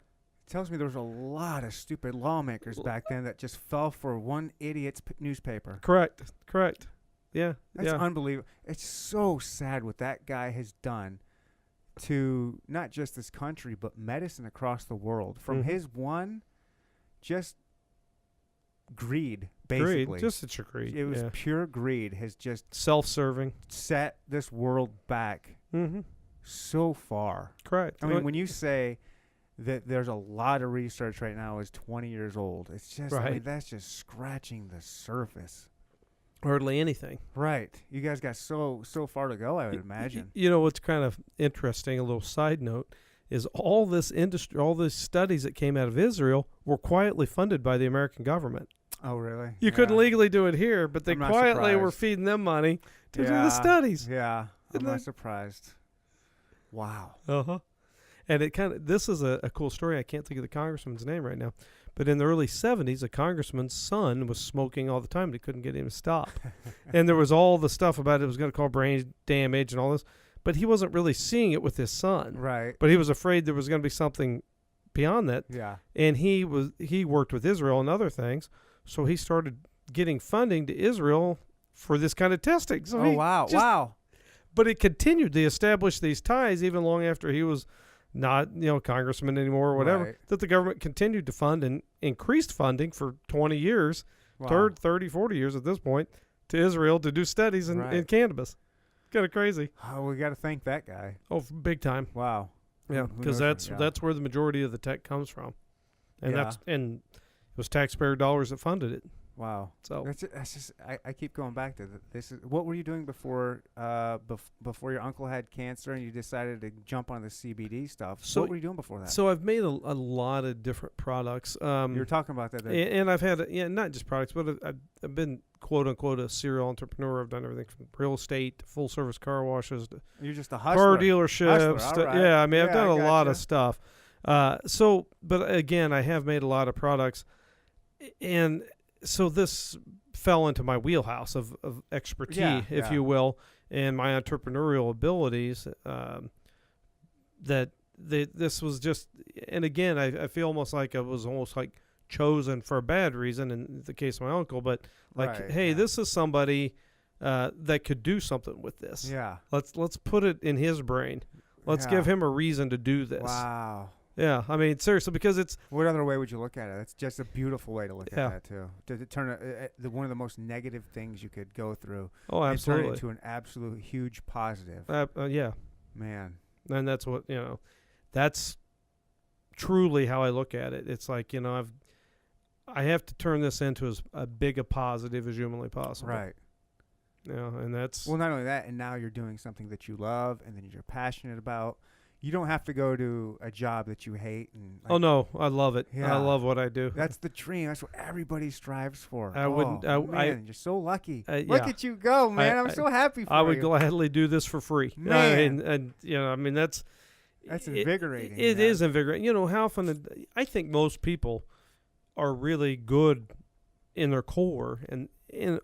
Tells me there was a lot of stupid lawmakers back then that just fell for one idiot's newspaper. Correct. Yeah. That's yeah. unbelievable. It's so sad what that guy has done to not just this country, but medicine across the world. From Mhm. his just greed, basically. Greed. Just it's your greed. It was yeah. pure greed has just Self-serving. set this world back Mm-hmm. so far. Correct. I mean, when you say that there's a lot of research right now is 20 years old, it's just, I mean, Right. that's just scratching the surface. Hardly anything. Right. You guys got so far to go, I would imagine. You know what's kind of interesting, a little side note, is all this industry, all these studies that came out of Israel were quietly funded by the American government. Oh, really? You couldn't legally do it here, but they I'm not quietly were surprised. feeding them money to do Yeah. the studies. Yeah. I'm Isn't not that- surprised. Wow. Uh-huh. And this is a cool story. I can't think of the congressman's name right now. But in the early 70s, a congressman's son was smoking all the time, and he couldn't get him to stop. And there was all the stuff about it was going to cause brain damage and all this. But he wasn't really seeing it with his son. Right. But he was afraid there was going to be something beyond that. Yeah. And he worked with Israel and other things. So he started getting funding to Israel for this kind of testing. So Oh, wow. Wow. But it continued to establish these ties even long after he was not, congressman anymore or whatever, Right. that the government continued to fund and increased funding for 20 years, Wow. 30, 40 years at this point, to Israel to do studies in Right. cannabis. Kind of crazy. Oh, we got to thank that guy. Oh, big time. Wow. Yeah, Who because knows? that's where the majority of the tech comes from. And Yeah. it was taxpayer dollars that funded it. Wow. So That's just I keep going back to this. What were you doing before before your uncle had cancer and you decided to jump on the CBD stuff? So- what were you doing before that? So I've made a lot of different products. You were talking about that. And I've had, not just products, but I've been, quote unquote, a serial entrepreneur. I've done everything from real estate to full service car washes to You're just a car hustler. dealerships. Hustler, all right. Yeah, I mean, I've Yeah, done I a lot gotcha. of stuff. But again, I have made a lot of products. And so this fell into my wheelhouse of expertise, Yeah, if yeah. you will, and my entrepreneurial abilities. This was just, and again, I feel almost like I was almost like chosen for a bad reason in the case of my uncle, but like, Right, hey, yeah. this is somebody that could do something with this. Yeah. Let's put it in his brain. Let's Yeah. give him a reason to do this. Wow. Yeah, I mean, seriously, because it's What other way would you look at it? That's just a beautiful way to look Yeah. at that too. To turn one of the most negative things you could go through oh, and turn it absolutely, into an absolute huge positive. yeah. Man. And that's what, That's truly how I look at it. It's like, I have to turn this into as a big a positive as humanly possible. Right. And that's... Well, not only that, and now you're doing something that you love and then you're passionate about. You don't have to go to a job that you hate. And oh, no. I love it. Yeah. I love what I do. That's the dream. That's what everybody strives for. Man, you're so lucky. Look at you go, man. I'm so happy for you. I would gladly do this for free. Man. That's invigorating. It is invigorating. How often I think most people are really good in their core, and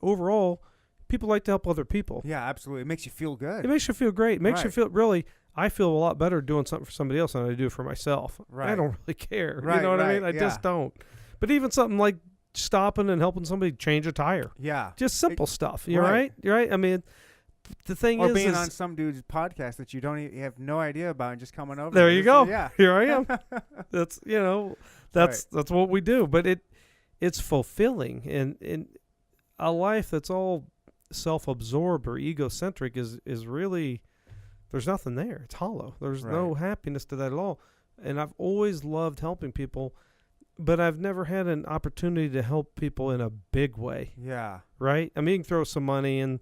overall, people like to help other people. Yeah, absolutely. It makes you feel good. It makes you feel great. It makes you feel I feel a lot better doing something for somebody else than I do for myself. Right. I don't really care. Right, You know what I right, mean? I yeah. just don't. But even something like stopping and helping somebody change a tire. Yeah. Just simple stuff. You're right. You're right. I mean, the thing or is, being on some dude's podcast that you have no idea about and just coming over. There you go. Yeah. Here I am. That's that's what we do. But it's fulfilling, and a life that's all self-absorbed or egocentric is really, there's nothing there. It's hollow. There's no happiness to that at all. And I've always loved helping people, but I've never had an opportunity to help people in a big way. Yeah. Right? I mean, you can throw some money in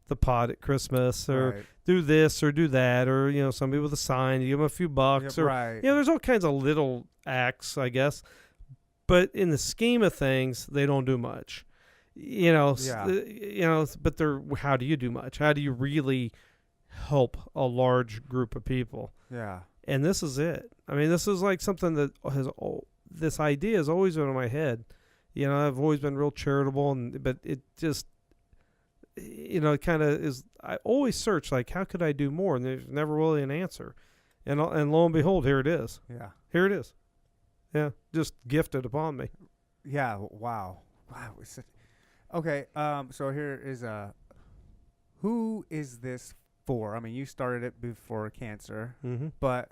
the pot at Christmas, or do this or do that, or somebody with a sign, you give them a few bucks, or there's all kinds of little acts, I guess. But in the scheme of things, they don't do much. But how do you do much? How do you really help a large group of people? Yeah. And this is it. I mean, this is like something that this idea has always been in my head. I've always been real charitable, but it just, it kind of is. I always search, like, how could I do more? And there's never really an answer. And lo and behold, here it is. Yeah. Here it is. Yeah. Just gifted upon me. Yeah. Wow. Okay. So here is who is this for? I mean, you started it before cancer, but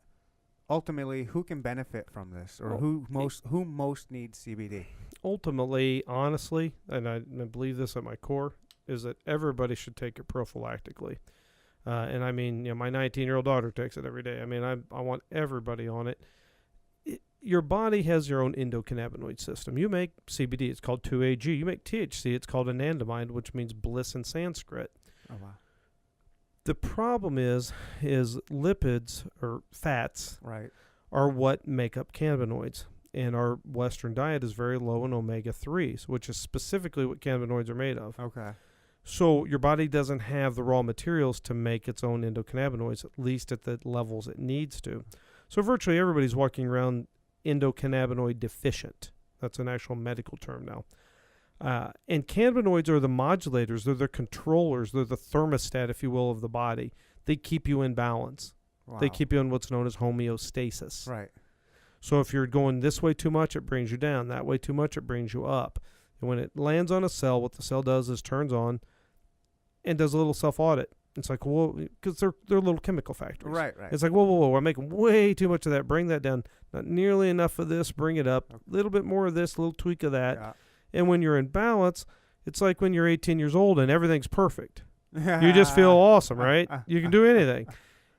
ultimately, who can benefit from this, or who most needs CBD? Ultimately, honestly, and I believe this at my core, is that everybody should take it prophylactically. And I mean, my 19-year-old daughter takes it every day. I mean, I want everybody on it. Your body has your own endocannabinoid system. You make CBD, it's called 2-AG. You make THC, it's called anandamide, which means bliss in Sanskrit. Oh, wow. The problem is lipids, or fats, are what make up cannabinoids. And our Western diet is very low in omega-3s, which is specifically what cannabinoids are made of. Okay. So your body doesn't have the raw materials to make its own endocannabinoids, at least at the levels it needs to. So virtually everybody's walking around endocannabinoid deficient. That's an actual medical term now. And cannabinoids are the modulators. They're the controllers. They're the thermostat, if you will, of the body. They keep you in balance. Wow. They keep you in what's known as homeostasis. Right. So if you're going this way too much, it brings you down. That way too much, it brings you up. And when it lands on a cell, what the cell does is turns on and does a little self-audit. It's like, whoa, because they're little chemical factories. Right. It's like, whoa, I'm making way too much of that. Bring that down. Not nearly enough of this. Bring it up. A little bit more of this, a little tweak of that. Yeah. And when you're in balance, it's like when you're 18 years old and everything's perfect. You just feel awesome, right? You can do anything.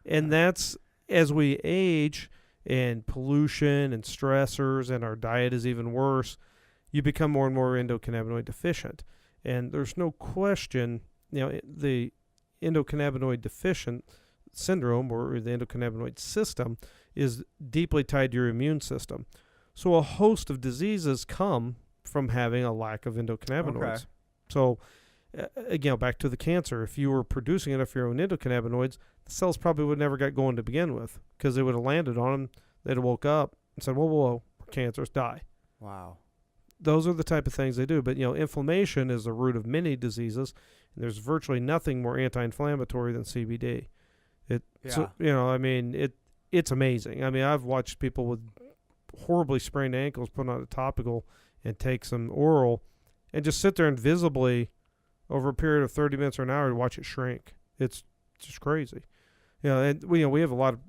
And that's, as we age and pollution and stressors and our diet is even worse, you become more and more endocannabinoid deficient. And there's no question, the endocannabinoid deficient syndrome, or the endocannabinoid system, is deeply tied to your immune system. So a host of diseases come from having a lack of endocannabinoids. Okay. So again, back to the cancer. If you were producing enough of your own endocannabinoids, the cells probably would never got going to begin with, because they would have landed on them. They'd have woke up and said, whoa, cancerous, die. Wow. Those are the type of things they do. But, inflammation is the root of many diseases. And there's virtually nothing more anti-inflammatory than CBD. So, it's amazing. I mean, I've watched people with horribly sprained ankles put on a topical and take some oral and just sit there and visibly over a period of 30 minutes or an hour to watch it shrink. It's just crazy. And we have a lot of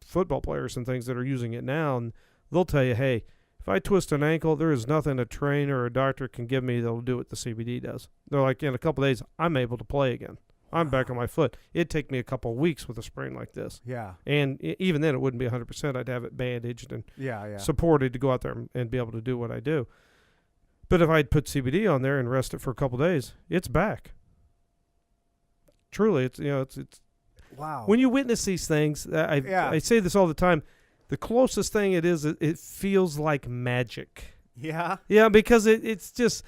football players and things that are using it now, and they'll tell you, hey, if I twist an ankle, there is nothing a trainer or a doctor can give me that'll do what the CBD does. They're like, in a couple of days, I'm able to play again. I'm back on my foot. It'd take me a couple of weeks with a sprain like this. Yeah. And even then, it wouldn't be 100%. I'd have it bandaged and Yeah. supported to go out there and be able to do what I do. But if I'd put CBD on there and rest it for a couple of days, it's back. Truly, it's wow. When you witness these things, I say this all the time. The closest thing it is, it feels like magic. Yeah. Yeah, because it's just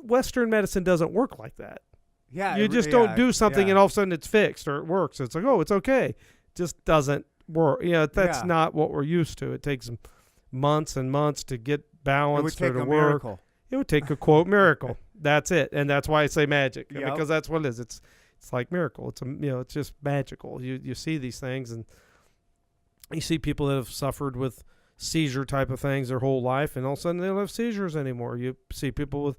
Western medicine doesn't work like that. Yeah. You just don't do something and all of a sudden it's fixed or it works. It's like, oh, it's okay. It just doesn't work. That's not what we're used to. It takes months and months to get balanced or to work. Miracle. It would take a quote miracle. That's it, and that's why I say magic because that's what it is. It's like miracle. It's just magical. You see these things, and you see people that have suffered with seizure type of things their whole life, and all of a sudden they don't have seizures anymore. You see people with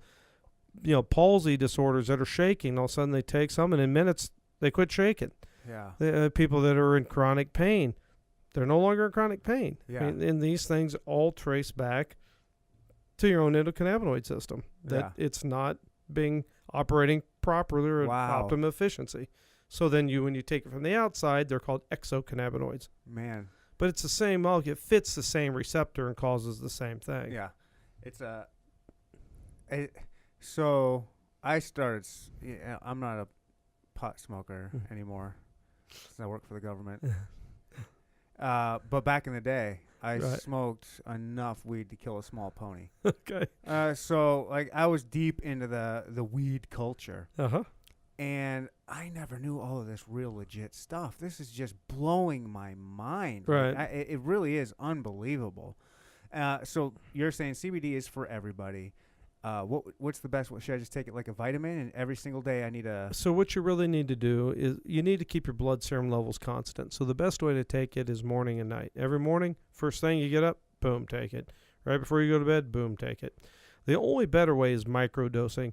palsy disorders that are shaking. All of a sudden they take some, and in minutes they quit shaking. Yeah. People that are in chronic pain, they're no longer in chronic pain. Yeah. And these things all trace back to your own endocannabinoid system, that it's not being operating properly or at optimum efficiency. So then when you take it from the outside, they're called exocannabinoids. Man. But it's the same molecule. It fits the same receptor and causes the same thing. Yeah. So I started, I'm not a pot smoker anymore since I work for the government. But back in the day, I smoked enough weed to kill a small pony. Okay. So like I was deep into the weed culture. Uh-huh. And I never knew all of this real legit stuff. This is just blowing my mind. Right. Like, it really is unbelievable. So you're saying CBD is for everybody. What's the best? Should I just take it like a vitamin and every single day I need a... So what you really need to do is you need to keep your blood serum levels constant. So the best way to take it is morning and night. Every morning, first thing you get up, boom, take it. Right before you go to bed, boom, take it. The only better way is microdosing.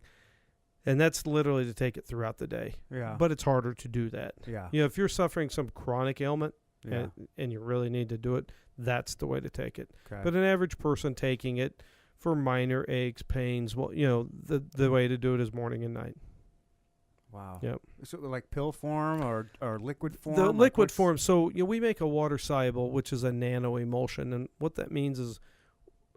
And that's literally to take it throughout the day. Yeah. But it's harder to do that. Yeah. If you're suffering some chronic ailment and you really need to do it, that's the way to take it. Okay. But an average person taking it for minor aches, pains, the way to do it is morning and night. Wow. Yep. So like pill form or liquid form? The liquid form. So we make a water soluble, which is a nano emulsion. And what that means is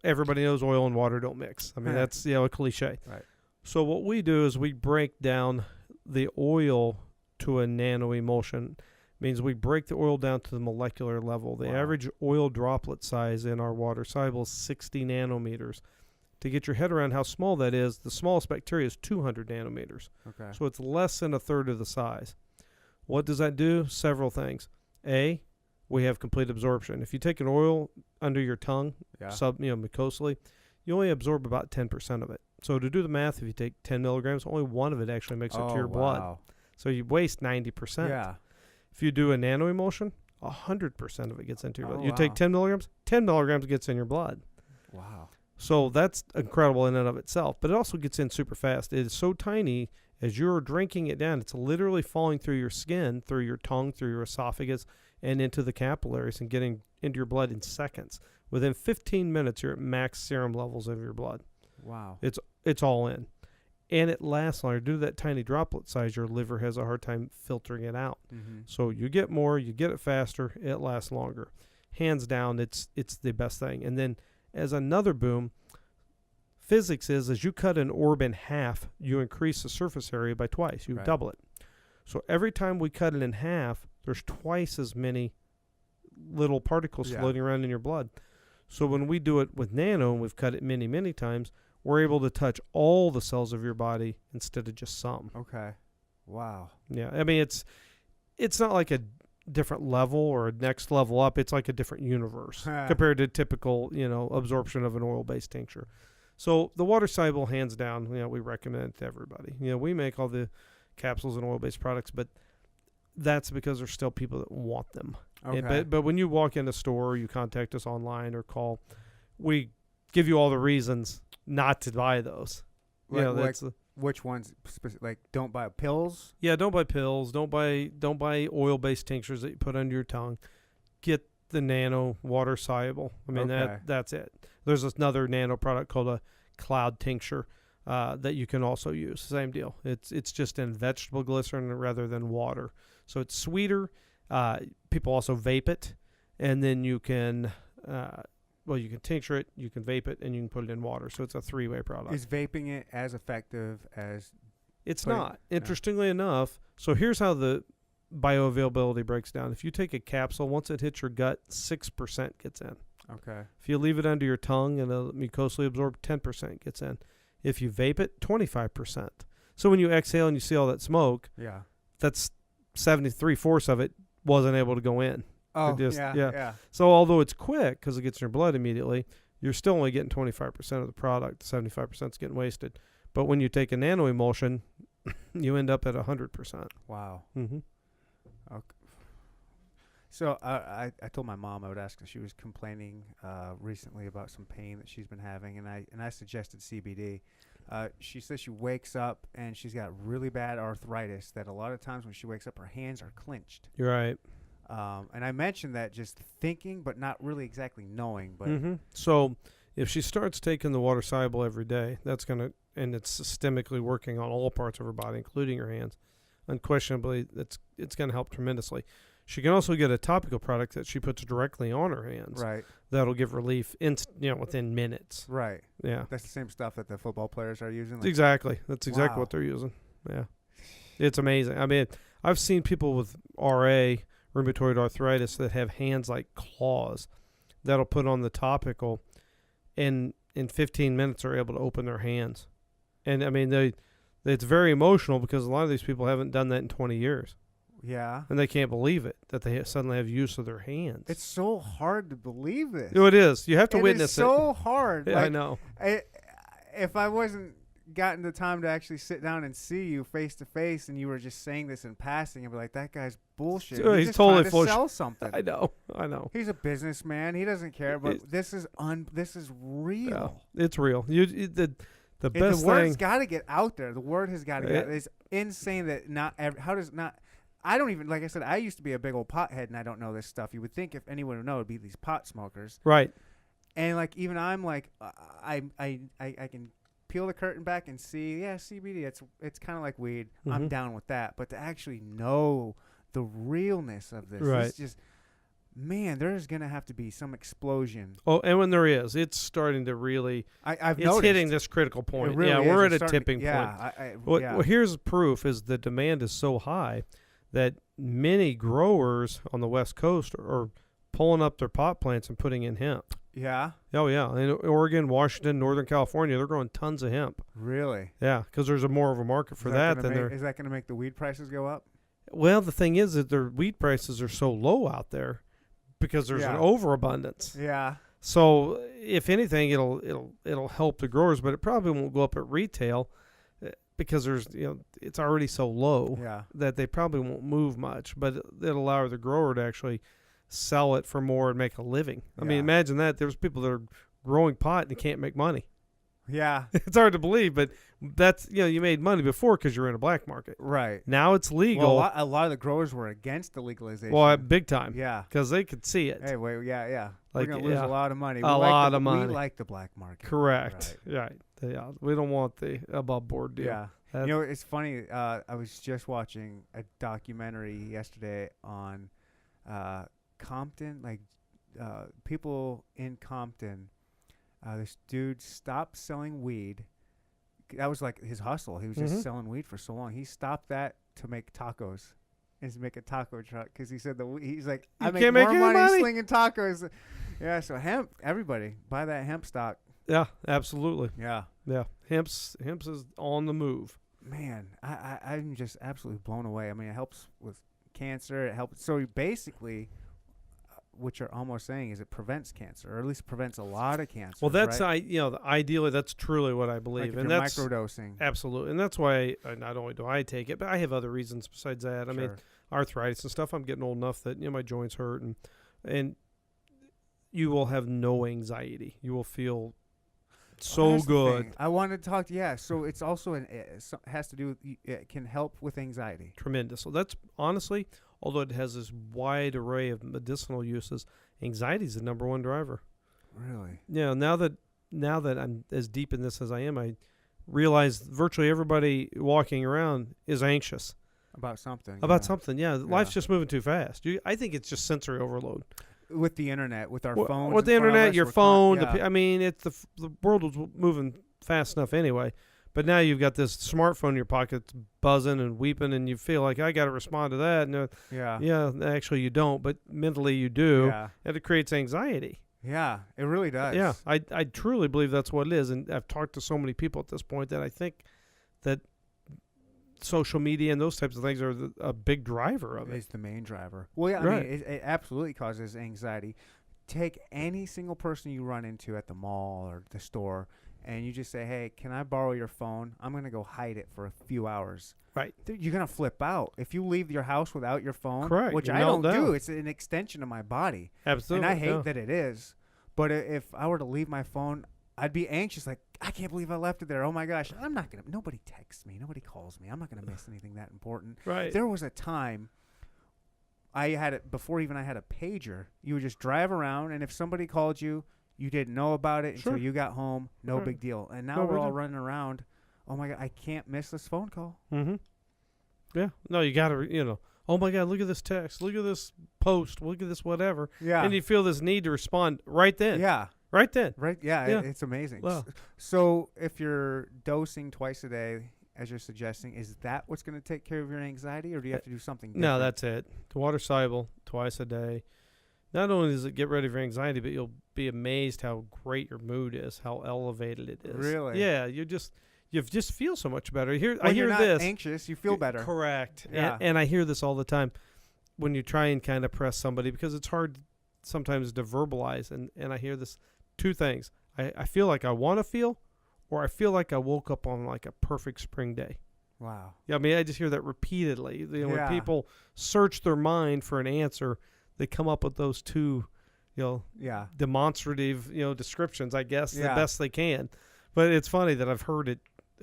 everybody knows oil and water don't mix. I mean, that's a cliche. Right. So what we do is we break down the oil to a nano emulsion. Means we break the oil down to the molecular level. The average oil droplet size in our water soluble is 60 nanometers. To get your head around how small that is, the smallest bacteria is 200 nanometers. Okay. So it's less than a third of the size. What does that do? Several things. A, we have complete absorption. If you take an oil under your tongue, mucosally, you only absorb about 10% of it. So to do the math, if you take 10 milligrams, only one of it actually makes it to your blood. So you waste 90%. Yeah. If you do a nano emulsion, 100% of it gets into your blood. You take 10 milligrams, 10 milligrams gets in your blood. Wow. So that's incredible in and of itself. But it also gets in super fast. It is so tiny, as you're drinking it down, it's literally falling through your skin, through your tongue, through your esophagus, and into the capillaries and getting into your blood in seconds. Within 15 minutes, you're at max serum levels of your blood. Wow. It's all in. And it lasts longer. Due to that tiny droplet size, your liver has a hard time filtering it out. Mm-hmm. So you get more, you get it faster, it lasts longer. Hands down, it's the best thing. And then as another boom, physics is as you cut an orb in half, you increase the surface area by twice. You double it. So every time we cut it in half, there's twice as many little particles floating around in your blood. So when we do it with nano, and we've cut it many, many times, we're able to touch all the cells of your body instead of just some. Okay. Wow. Yeah. I mean, it's not like a different level or a next level up. It's like a different universe compared to typical, absorption of an oil-based tincture. So the water soluble, hands down, we recommend it to everybody. We make all the capsules and oil-based products, but that's because there's still people that want them. Okay. But when you walk in a store, you contact us online or call, we give you all the reasons not to buy those. Which ones? Like, don't buy pills? Yeah, don't buy pills. Don't buy oil-based tinctures that you put under your tongue. Get the nano water soluble. I mean, that's it. There's another nano product called a cloud tincture. that you can also use. Same deal. It's just in vegetable glycerin rather than water. So it's sweeter. People also vape it, and then you can you can tincture it, you can vape it, and you can put it in water. So it's a 3-way product. Is vaping it as effective as? It's not. Interestingly enough, so here's how the bioavailability breaks down. If you take a capsule, once it hits your gut, 6% gets in. Okay. If you leave it under your tongue and mucosally absorbed, 10% gets in. If you vape it, 25%. So when you exhale and you see all that smoke, that's 73/4 of it wasn't able to go in. Oh, yeah. So although it's quick because it gets in your blood immediately, you're still only getting 25% of the product. 75% is getting wasted. But when you take a nano emulsion, you end up at 100%. Wow. Mm-hmm. Okay. So I told my mom I would ask her. She was complaining recently about some pain that she's been having, and I suggested CBD. She says she wakes up and she's got really bad arthritis that a lot of times when she wakes up her hands are clenched. You're right. And I mentioned that just thinking but not really exactly knowing. But So if she starts taking the water soluble every day, that's going to, and it's systemically working on all parts of her body, including her hands, unquestionably it's going to help tremendously. She can also get a topical product that she puts directly on her hands. Right. That'll give relief within minutes. Right. Yeah. That's the same stuff that the football players are using. Like, exactly. That's exactly what they're using. Yeah. It's amazing. I mean, I've seen people with RA, rheumatoid arthritis, that have hands like claws that'll put on the topical and in 15 minutes are able to open their hands. And I mean, it's very emotional because a lot of these people haven't done that in 20 years. Yeah. And they can't believe it, that they suddenly have use of their hands. It's so hard to believe this. Oh, it is. You have to witness it. It's so hard. Yeah, I know. If I wasn't gotten the time to actually sit down and see you face to face and you were just saying this in passing, I'd be like, that guy's bullshit. He's just totally trying full to sell something. I know. He's a businessman. He doesn't care, but this is real. Yeah, it's real. The best the word's thing. got to get out there. The word has got to get out. It's insane that I don't even, like I said, I used to be a big old pothead and I don't know this stuff. You would think if anyone would know, it'd be these pot smokers. Right. And like, even I'm like, I can peel the curtain back and see, CBD, it's kind of like weed. Mm-hmm. I'm down with that. But to actually know the realness of this, it's just, man, there's going to have to be some explosion. Oh, and when there is, it's starting to really, I've it's noticed. hitting this critical point. Really is. We're It's at a tipping point. Well, here's proof is the demand is so high that many growers on the West Coast are pulling up their pot plants and putting in hemp. Yeah? Oh, yeah. In Oregon, Washington, Northern California, they're growing tons of hemp. Really? Yeah, because there's more of a market for that. Is that going to make the weed prices go up? Well, the thing is that their weed prices are so low out there because there's an overabundance. Yeah. So if anything, it'll help the growers, but it probably won't go up at retail because it's already so low that they probably won't move much. But it'll allow the grower to actually sell it for more and make a living. I mean, imagine that. There's people that are growing pot and they can't make money. Yeah. It's hard to believe, but that's, you made money before because you're in a black market. Right. Now it's legal. Well, a lot of the growers were against the legalization. Well, big time. Yeah. Because they could see it. Hey, wait, yeah. Like, we're going to lose a lot of money. A lot of money. We like the black market. Correct. Right. Yeah. We don't want the above board deal. Yeah. It's funny. I was just watching a documentary yesterday on Compton, like people in Compton. This dude stopped selling weed. That was like his hustle. He was just selling weed for so long. He stopped that to make tacos. And to make a taco truck because he said he's like, I make more money slinging tacos. Yeah, so hemp, everybody buy that hemp stock. Yeah, absolutely. Yeah. Hemp's is on the move. Man, I'm just absolutely blown away. I mean, it helps with cancer. It helps. So basically, what you're almost saying is it prevents cancer, or at least prevents a lot of cancer. Well, that's right? Ideally, that's truly what I believe, like and that's microdosing. Absolutely, and that's why not only do I take it, but I have other reasons besides that. I mean, arthritis and stuff. I'm getting old enough that my joints hurt, and you will have no anxiety. You will feel so good. I wanted to talk to so it's also has to do with, it can help with anxiety. Tremendous. So that's honestly, although it has this wide array of medicinal uses, anxiety is the number one driver. Really? Yeah. Now that I'm as deep in this as I am, realize virtually everybody walking around is anxious about something. about something. Yeah, life's just moving too fast. I think it's just sensory overload. With the internet, with our phones. With the internet, your phone. I mean, it's the world was moving fast enough anyway. But now you've got this smartphone in your pocket buzzing and weeping, and you feel like I got to respond to that. And yeah, actually you don't, but mentally you do, and it creates anxiety. Yeah, it really does. Yeah, I truly believe that's what it is, and I've talked to so many people at this point that I think that social media and those types of things are a big driver of it. It's the main driver. Well, yeah, I mean, it absolutely causes anxiety. Take any single person you run into at the mall or the store, and you just say, hey, can I borrow your phone? I'm going to go hide it for a few hours. Right. You're going to flip out. If you leave your house without your phone, correct, which I don't do, it's an extension of my body. Absolutely. And I hate that it is. But if I were to leave my phone, I'd be anxious. Like, I can't believe I left it there. Oh, my gosh. I'm not going to. Nobody texts me. Nobody calls me. I'm not going to miss anything that important. Right. There was a time I had it before even I had a pager. You would just drive around, and if somebody called you, you didn't know about it until you got home. No big deal. And now we're all running around. Oh, my God, I can't miss this phone call. Mm-hmm. Yeah. No, you got to, oh, my God, look at this text. Look at this post. Look at this whatever. Yeah. And you feel this need to respond right then. Yeah. Right then. Right. Yeah. It's amazing. Wow. So if you're dosing twice a day, as you're suggesting, is that what's going to take care of your anxiety, or do you have to do something different? No, that's it. The water soluble twice a day. Not only does it get rid of your anxiety, but you'll be amazed how great your mood is, how elevated it is. Really? Yeah. You just feel so much better. I hear you're not this. Anxious, you feel better. Correct. Yeah. And I hear this all the time when you try and kind of press somebody, because it's hard sometimes to verbalize. And I hear this two things. I feel like I want to feel, or I feel like I woke up on like a perfect spring day. Wow. Yeah, I mean, I just hear that repeatedly. When people search their mind for an answer, they come up with those two, demonstrative, descriptions, I guess, the best they can. But it's funny that I've heard it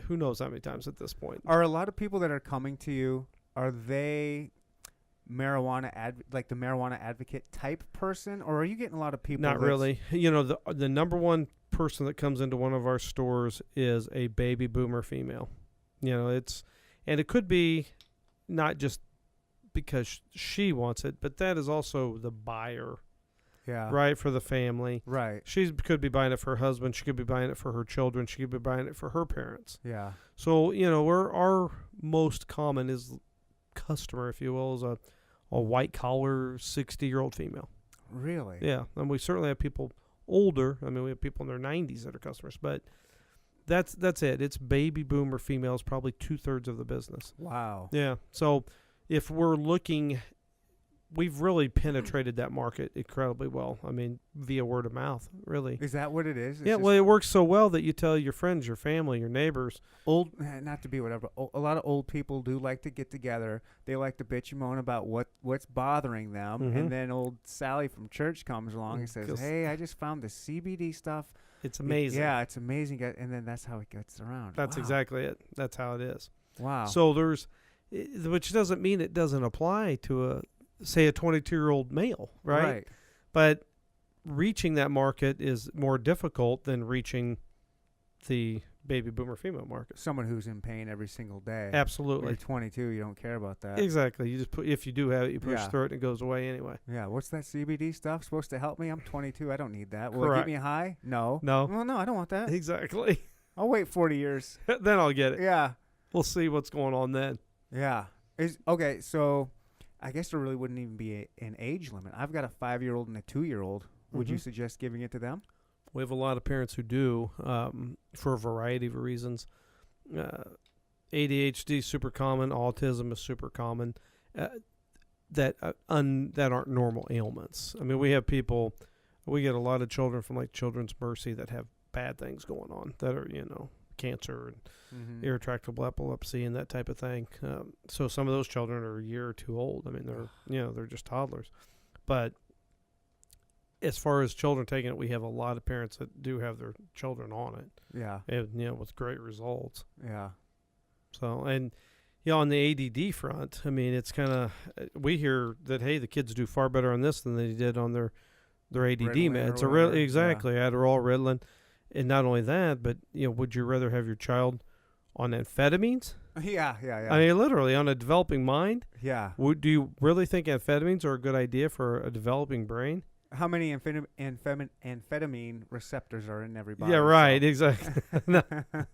who knows how many times at this point. Are a lot of people that are coming to you, are they the marijuana advocate type person, or are you getting a lot of people? Not really. The number one person that comes into one of our stores is a baby boomer female. And it could be not just because she wants it, but that is also the buyer. Yeah. Right, for the family. Right. She could be buying it for her husband. She could be buying it for her children. She could be buying it for her parents. Yeah. So, our most common customer, if you will, is a white collar 60-year-old female. Really? Yeah. And we certainly have people older. I mean, we have people in their 90s that are customers, but that's it. It's baby boomer females, probably 2/3 of the business. Wow. Yeah. So if we're looking, we've really penetrated that market incredibly well. I mean, via word of mouth, really. Is that what it is? Well, it works so well that you tell your friends, your family, your neighbors. Not to be whatever. A lot of old people do like to get together. They like to bitch and moan about what's bothering them. Mm-hmm. And then old Sally from church comes along and says, hey, I just found the CBD stuff. It's amazing. It's amazing. And then that's how it gets around. That's exactly it. That's how it is. Wow. So which doesn't mean it doesn't apply to say a 22-year-old male, right? But reaching that market is more difficult than reaching the baby boomer female market. Someone who's in pain every single day. Absolutely. When you're 22, you don't care about that. Exactly. You just if you do have it, you push through it and it goes away anyway. Yeah. What's that CBD stuff supposed to help me? I'm 22. I don't need that. Will Correct. it get me high? No. No. Well, no, I don't want that. Exactly. I'll wait 40 years. Then I'll get it. Yeah. We'll see what's going on then. Yeah. Okay, so I guess there really wouldn't even be an age limit. I've got a 5-year-old and a 2-year-old. Would you suggest giving it to them? We have a lot of parents who do, for a variety of reasons. ADHD is super common. Autism is super common. That aren't normal ailments. I mean, we get a lot of children from like Children's Mercy that have bad things going on that are, cancer and irretractable epilepsy and that type of thing. So some of those children are a year or two old. I mean, they're just toddlers. But as far as children taking it, we have a lot of parents that do have their children on it. Yeah. And, with great results. Yeah. So, and, on the ADD front, I mean, it's kind of, we hear that, hey, the kids do far better on this than they did on their ADD Ritalin meds. Exactly. Adderall, Ritalin. And not only that, but, would you rather have your child on amphetamines. Yeah. I mean, literally on a developing mind. Yeah. Do you really think amphetamines are a good idea for a developing brain? How many amphetamine receptors are in everybody? Yeah, right. Exactly. No, I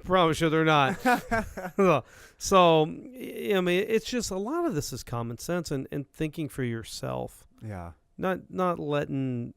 promise you they're not. So, I mean, it's just a lot of this is common sense and thinking for yourself. Yeah. Not letting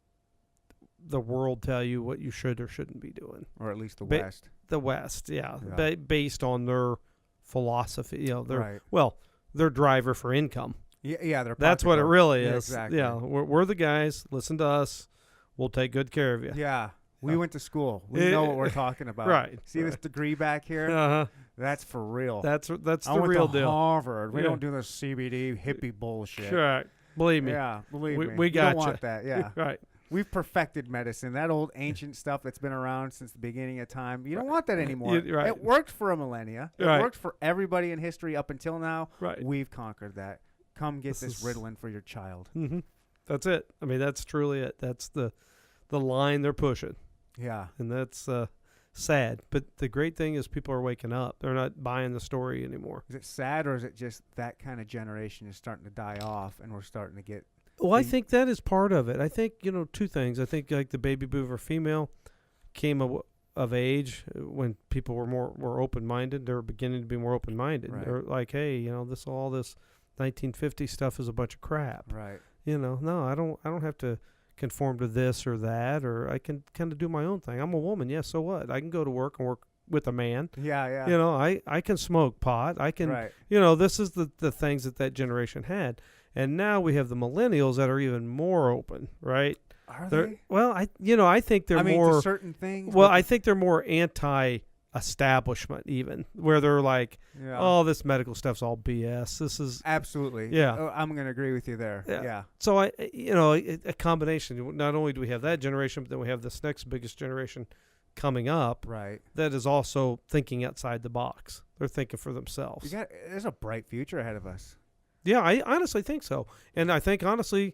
the world tell you what you should or shouldn't be doing. Or at least the West. The West, yeah. Based on their philosophy, right. their driver for income. Yeah, that's what it really is. Exactly. Yeah, we're the guys. Listen to us. We'll take good care of you. Yeah, we went to school. We know what we're talking about. Right. See this degree back here? Uh-huh. That's for real. That's I the went real to deal. Harvard. We don't do this CBD hippie bullshit. Correct. Believe me. Yeah, believe me. We got don't want that. Yeah. Right. We've perfected medicine. That old ancient stuff that's been around since the beginning of time. You don't want that anymore. Right. It worked for a millennia. It Right. worked for everybody in history up until now. Right. We've conquered that. Come get this Ritalin for your child. Mm-hmm. That's it. I mean, that's truly it. That's the line they're pushing. Yeah. And that's sad. But the great thing is people are waking up. They're not buying the story anymore. Is it sad, or is it just that kind of generation is starting to die off and we're starting to get... Well, I think that is part of it. I think, two things. I think like the baby boomer female came of age when people were more open-minded. They were beginning to be more open-minded. Right. They're like, hey, all this 1950 stuff is a bunch of crap. Right. No, I don't have to conform to this or that, or I can kind of do my own thing. I'm a woman. Yeah, so what? I can go to work and work with a man. Yeah. I can smoke pot. I can, right. This is the things that generation had. And now we have the millennials that are even more open, right? Are they? Well, I think they're more to certain things. Well, I think they're more anti-establishment, even where they're like, "Oh, this medical stuff's all BS. This is absolutely." Yeah, oh, I'm going to agree with you there. Yeah. So a combination. Not only do we have that generation, but then we have this next biggest generation coming up, right? That is also thinking outside the box. They're thinking for themselves. There's a bright future ahead of us. Yeah, I honestly think so. And I think, honestly,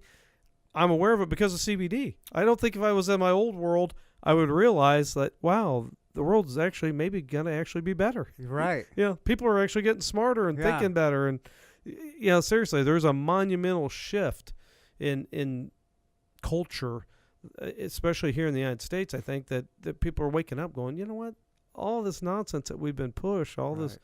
I'm aware of it because of CBD. I don't think if I was in my old world, I would realize that, wow, the world is actually maybe going to actually be better. Right. People are actually getting smarter and thinking better. And, seriously, there's a monumental shift in culture, especially here in the United States, I think, that people are waking up going, you know what? All this nonsense that we've been pushed, all this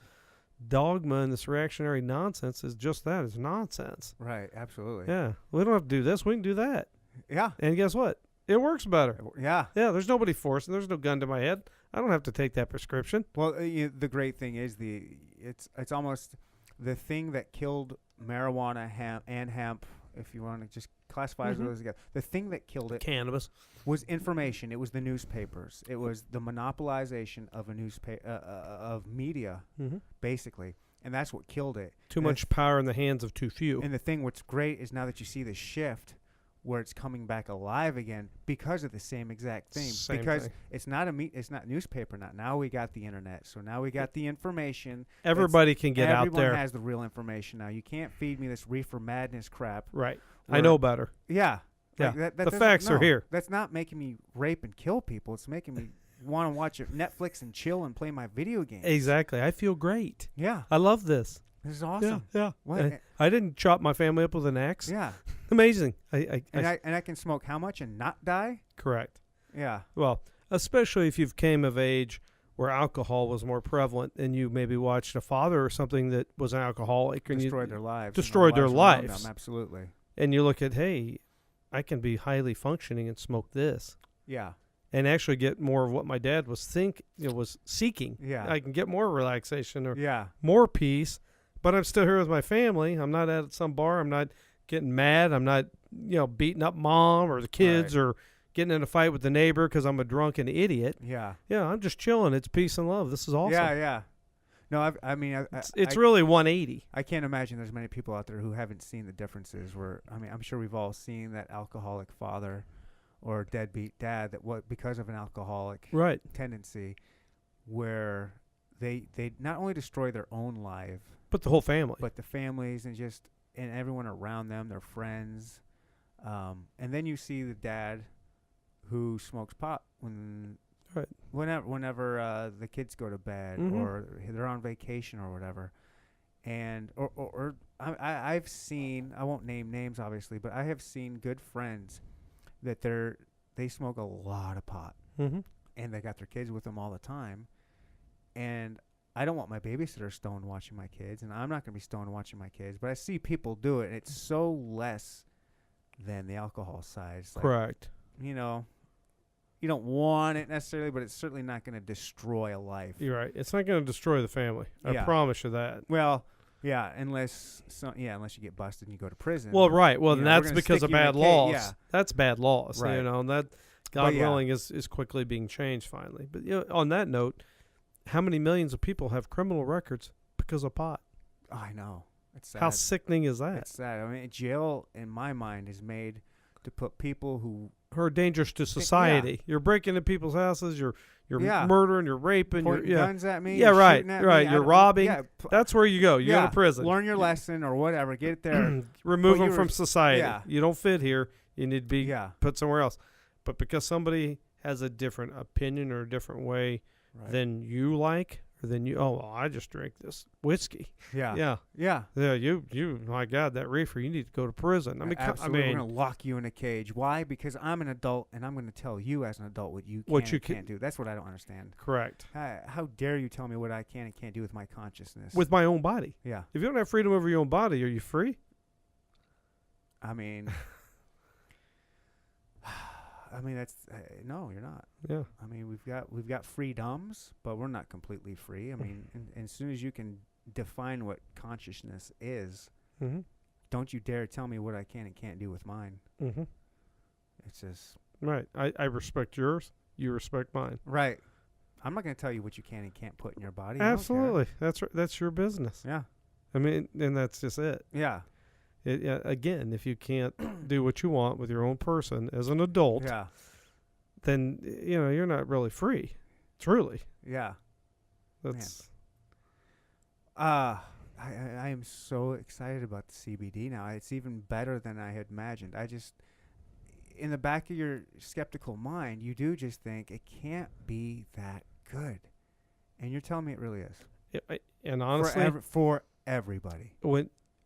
dogma and this reactionary nonsense is just that. It's nonsense. Right, absolutely. Yeah. We don't have to do this. We can do that. Yeah. And guess what? It works better. Yeah. Yeah, there's nobody forcing. There's no gun to my head. I don't have to take that prescription. Well, the great thing is it's almost the thing that killed marijuana and hemp, if you want to just classify those together. The thing that killed it, cannabis, was information. It was the newspapers. It was the monopolization of a newspaper of media, basically, and that's what killed it. Too much power in the hands of too few. And the thing, what's great is now that you see the shift, where it's coming back alive again because of the same exact thing. It's not it's not newspaper now. Now we got the internet, so now we got the information. Everybody can get out there. Everyone has the real information now. You can't feed me this reefer madness crap. Right. I know better. Yeah. Yeah. Like the facts are here. That's not making me rape and kill people. It's making me want to watch Netflix and chill and play my video games. Exactly. I feel great. Yeah. I love this. This is awesome. Yeah. I didn't chop my family up with an axe. Yeah. Amazing. I can smoke how much and not die? Correct. Yeah. Well, especially if you've came of age where alcohol was more prevalent and you maybe watched a father or something that was an alcoholic and destroyed their lives. Destroyed their lives. Absolutely. And you look at, hey, I can be highly functioning and smoke this. Yeah. And actually get more of what my dad was seeking. Yeah. I can get more relaxation or more peace, but I'm still here with my family. I'm not at some bar. I'm not getting mad. I'm not, beating up mom or the kids or getting in a fight with the neighbor because I'm a drunken idiot. Yeah. Yeah, I'm just chilling. It's peace and love. This is awesome. Yeah. No, it's really 180. I can't imagine there's many people out there who haven't seen the differences. I'm sure we've all seen that alcoholic father or deadbeat dad because of an alcoholic tendency, where they not only destroy their own life, but the whole family, but the families and everyone around them, their friends, and then you see the dad who smokes pot when Right. Whenever the kids go to bed or they're on vacation or whatever, and or I've seen, I won't name names obviously, but I have seen good friends that they smoke a lot of pot, and they got their kids with them all the time, and I don't want my babysitter stoned watching my kids, and I'm not going to be stoned watching my kids, but I see people do it, and it's so less than the alcohol side. It's like, Correct. you know, you don't want it necessarily, but it's certainly not going to destroy a life. You're right. It's not going to destroy the family. I promise you that. Well, yeah, unless you get busted and you go to prison. Well, right. Well, then that's because of bad laws. Yeah. That's bad laws. Right. You know, and that, God willing, is quickly being changed finally. But on that note, how many millions of people have criminal records because of pot? Oh, I know. It's sad. How sickening is that? It's sad. I mean, jail, in my mind, is made to put people who are dangerous to society. Yeah. You're breaking into people's houses. You're Yeah. murdering. You're raping. pointing You're guns at me. Yeah, you're right. shooting at Right. me. You're robbing. Yeah, That's where you go. You go to prison. Learn your lesson or whatever. Get there. Remove them from society. Yeah. You don't fit here. You need to be Yeah. put somewhere else. But because somebody has a different opinion or a different way Right. than you like, or than you, I just drink this whiskey. Yeah. Yeah. Yeah. Yeah. You, my God, that reefer, you need to go to prison. I mean, Absolutely. We're going to lock you in a cage. Why? Because I'm an adult, and I'm going to tell you as an adult what you can't do. That's what I don't understand. Correct. How dare you tell me what I can and can't do with my consciousness? With my own body. Yeah. If you don't have freedom over your own body, are you free? I mean, that's no, you're not. Yeah. I mean, we've got freedoms, but we're not completely free. I mean, and as soon as you can define what consciousness is, don't you dare tell me what I can and can't do with mine. It's just right. I respect yours. You respect mine. Right. I'm not going to tell you what you can and can't put in your body. Absolutely. That's your business. Yeah. I mean, and that's just it. Yeah. Again, if you can't do what you want with your own person as an adult, then you're not really free. Truly. Yeah. That's. I am so excited about the CBD now. It's even better than I had imagined. In the back of your skeptical mind, you do just think it can't be that good, and you're telling me it really is. And honestly, for everybody.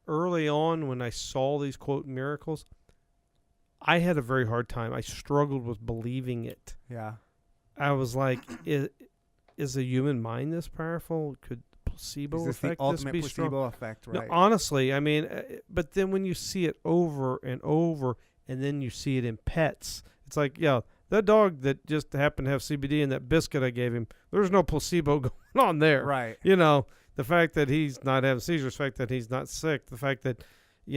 Early on, when I saw these quote miracles, I had a very hard time. I struggled with believing it. Yeah. I was like, is the human mind this powerful? Could placebo is effect the ultimate be placebo strong? effect, right? No, honestly, I mean, but then when you see it over and over, and then you see it in pets, it's like, that dog that just happened to have CBD in that biscuit I gave him, there's no placebo going on there. Right. The fact that he's not having seizures, the fact that he's not sick, the fact that, he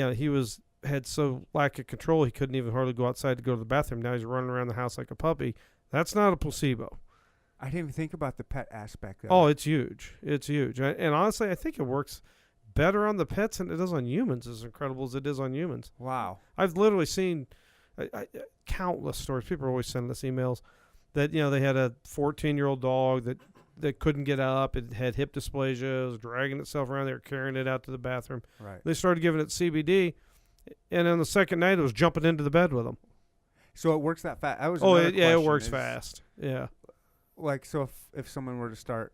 had so lack of control he couldn't even hardly go outside to go to the bathroom. Now he's running around the house like a puppy. That's not a placebo. I didn't even think about the pet aspect of it. Oh, it's huge. It's huge. And honestly, I think it works better on the pets than it does on humans, as incredible as it is on humans. Wow. I've literally seen countless stories. People are always sending us emails that, they had a 14-year-old dog that couldn't get up. It had hip dysplasia. It was dragging itself around. They were carrying it out to the bathroom. Right. They started giving it CBD, and on the second night, it was jumping into the bed with them. So it works that fast? It works fast. Yeah. Like, so if someone were to start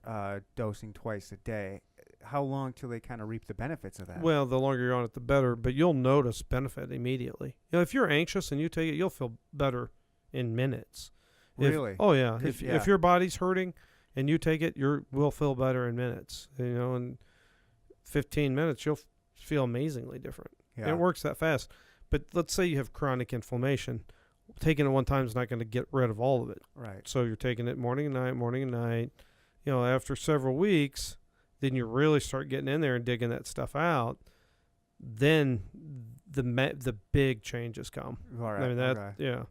dosing twice a day, how long till they kind of reap the benefits of that? Well, the longer you're on it, the better. But you'll notice benefit immediately. If you're anxious and you take it, you'll feel better in minutes. Really? Yeah. If your body's hurting and you take it, will feel better in minutes. In 15 minutes, you'll feel amazingly different. Yeah. It works that fast. But let's say you have chronic inflammation. Taking it one time is not going to get rid of all of it. Right. So you're taking it morning and night. After several weeks, then you really start getting in there and digging that stuff out. Then the big changes come. All right. I mean, yeah.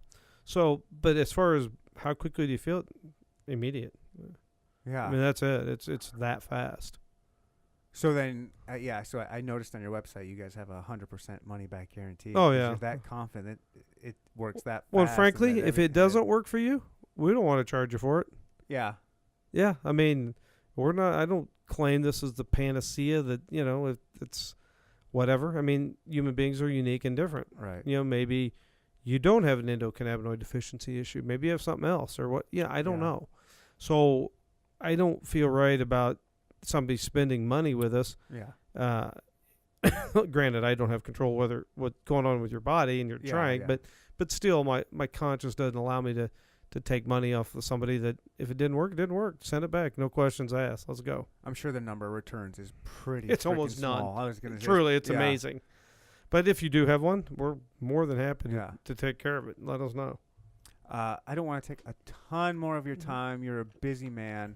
So, but as far as how quickly do you feel it? Immediate. Yeah. I mean, that's it. It's that fast. So then, so I noticed on your website you guys have a 100% money back guarantee. Oh, yeah. You're that confident it works that fast. Well, frankly, if it doesn't work for you, we don't want to charge you for it. Yeah. Yeah. I mean, I don't claim this is the panacea that, it's whatever. I mean, human beings are unique and different. Right. Maybe you don't have an endocannabinoid deficiency issue. Maybe you have something else or what. Yeah, I don't know. So I don't feel right about somebody spending money with us. Yeah. Granted, I don't have control whether what's going on with your body and you're trying, but still, my conscience doesn't allow me to take money off of somebody that if it didn't work, it didn't work. Send it back. No questions asked. Let's go. I'm sure the number of returns is pretty. It's almost small. none. I was gonna say, Truly, it's amazing. But if you do have one, we're more than happy to take care of it. Let us know. I don't want to take a ton more of your time. You're a busy man.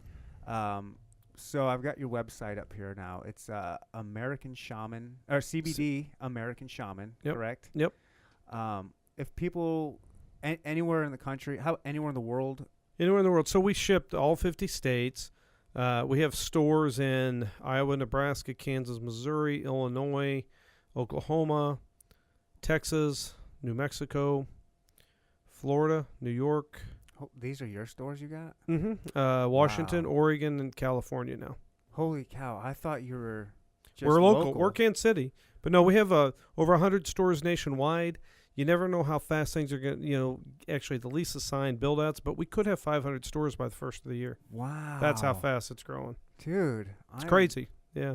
So I've got your website up here now. It's American Shaman or CBD American Shaman, correct? Yep. If people anywhere in the country, anywhere in the world? Anywhere in the world. So we ship to all 50 states. We have stores in Iowa, Nebraska, Kansas, Missouri, Illinois, Oklahoma, Texas, New Mexico, Florida, New York. Oh, these are your stores you got? Mm-hmm. Washington, Oregon, and California now. Holy cow. I thought you were just We're local. We're Kansas City. But no, we have over 100 stores nationwide. You never know how fast things are going to, actually the lease is signed, build-outs, but we could have 500 stores by the first of the year. Wow. That's how fast it's growing. Dude. It's crazy. Yeah.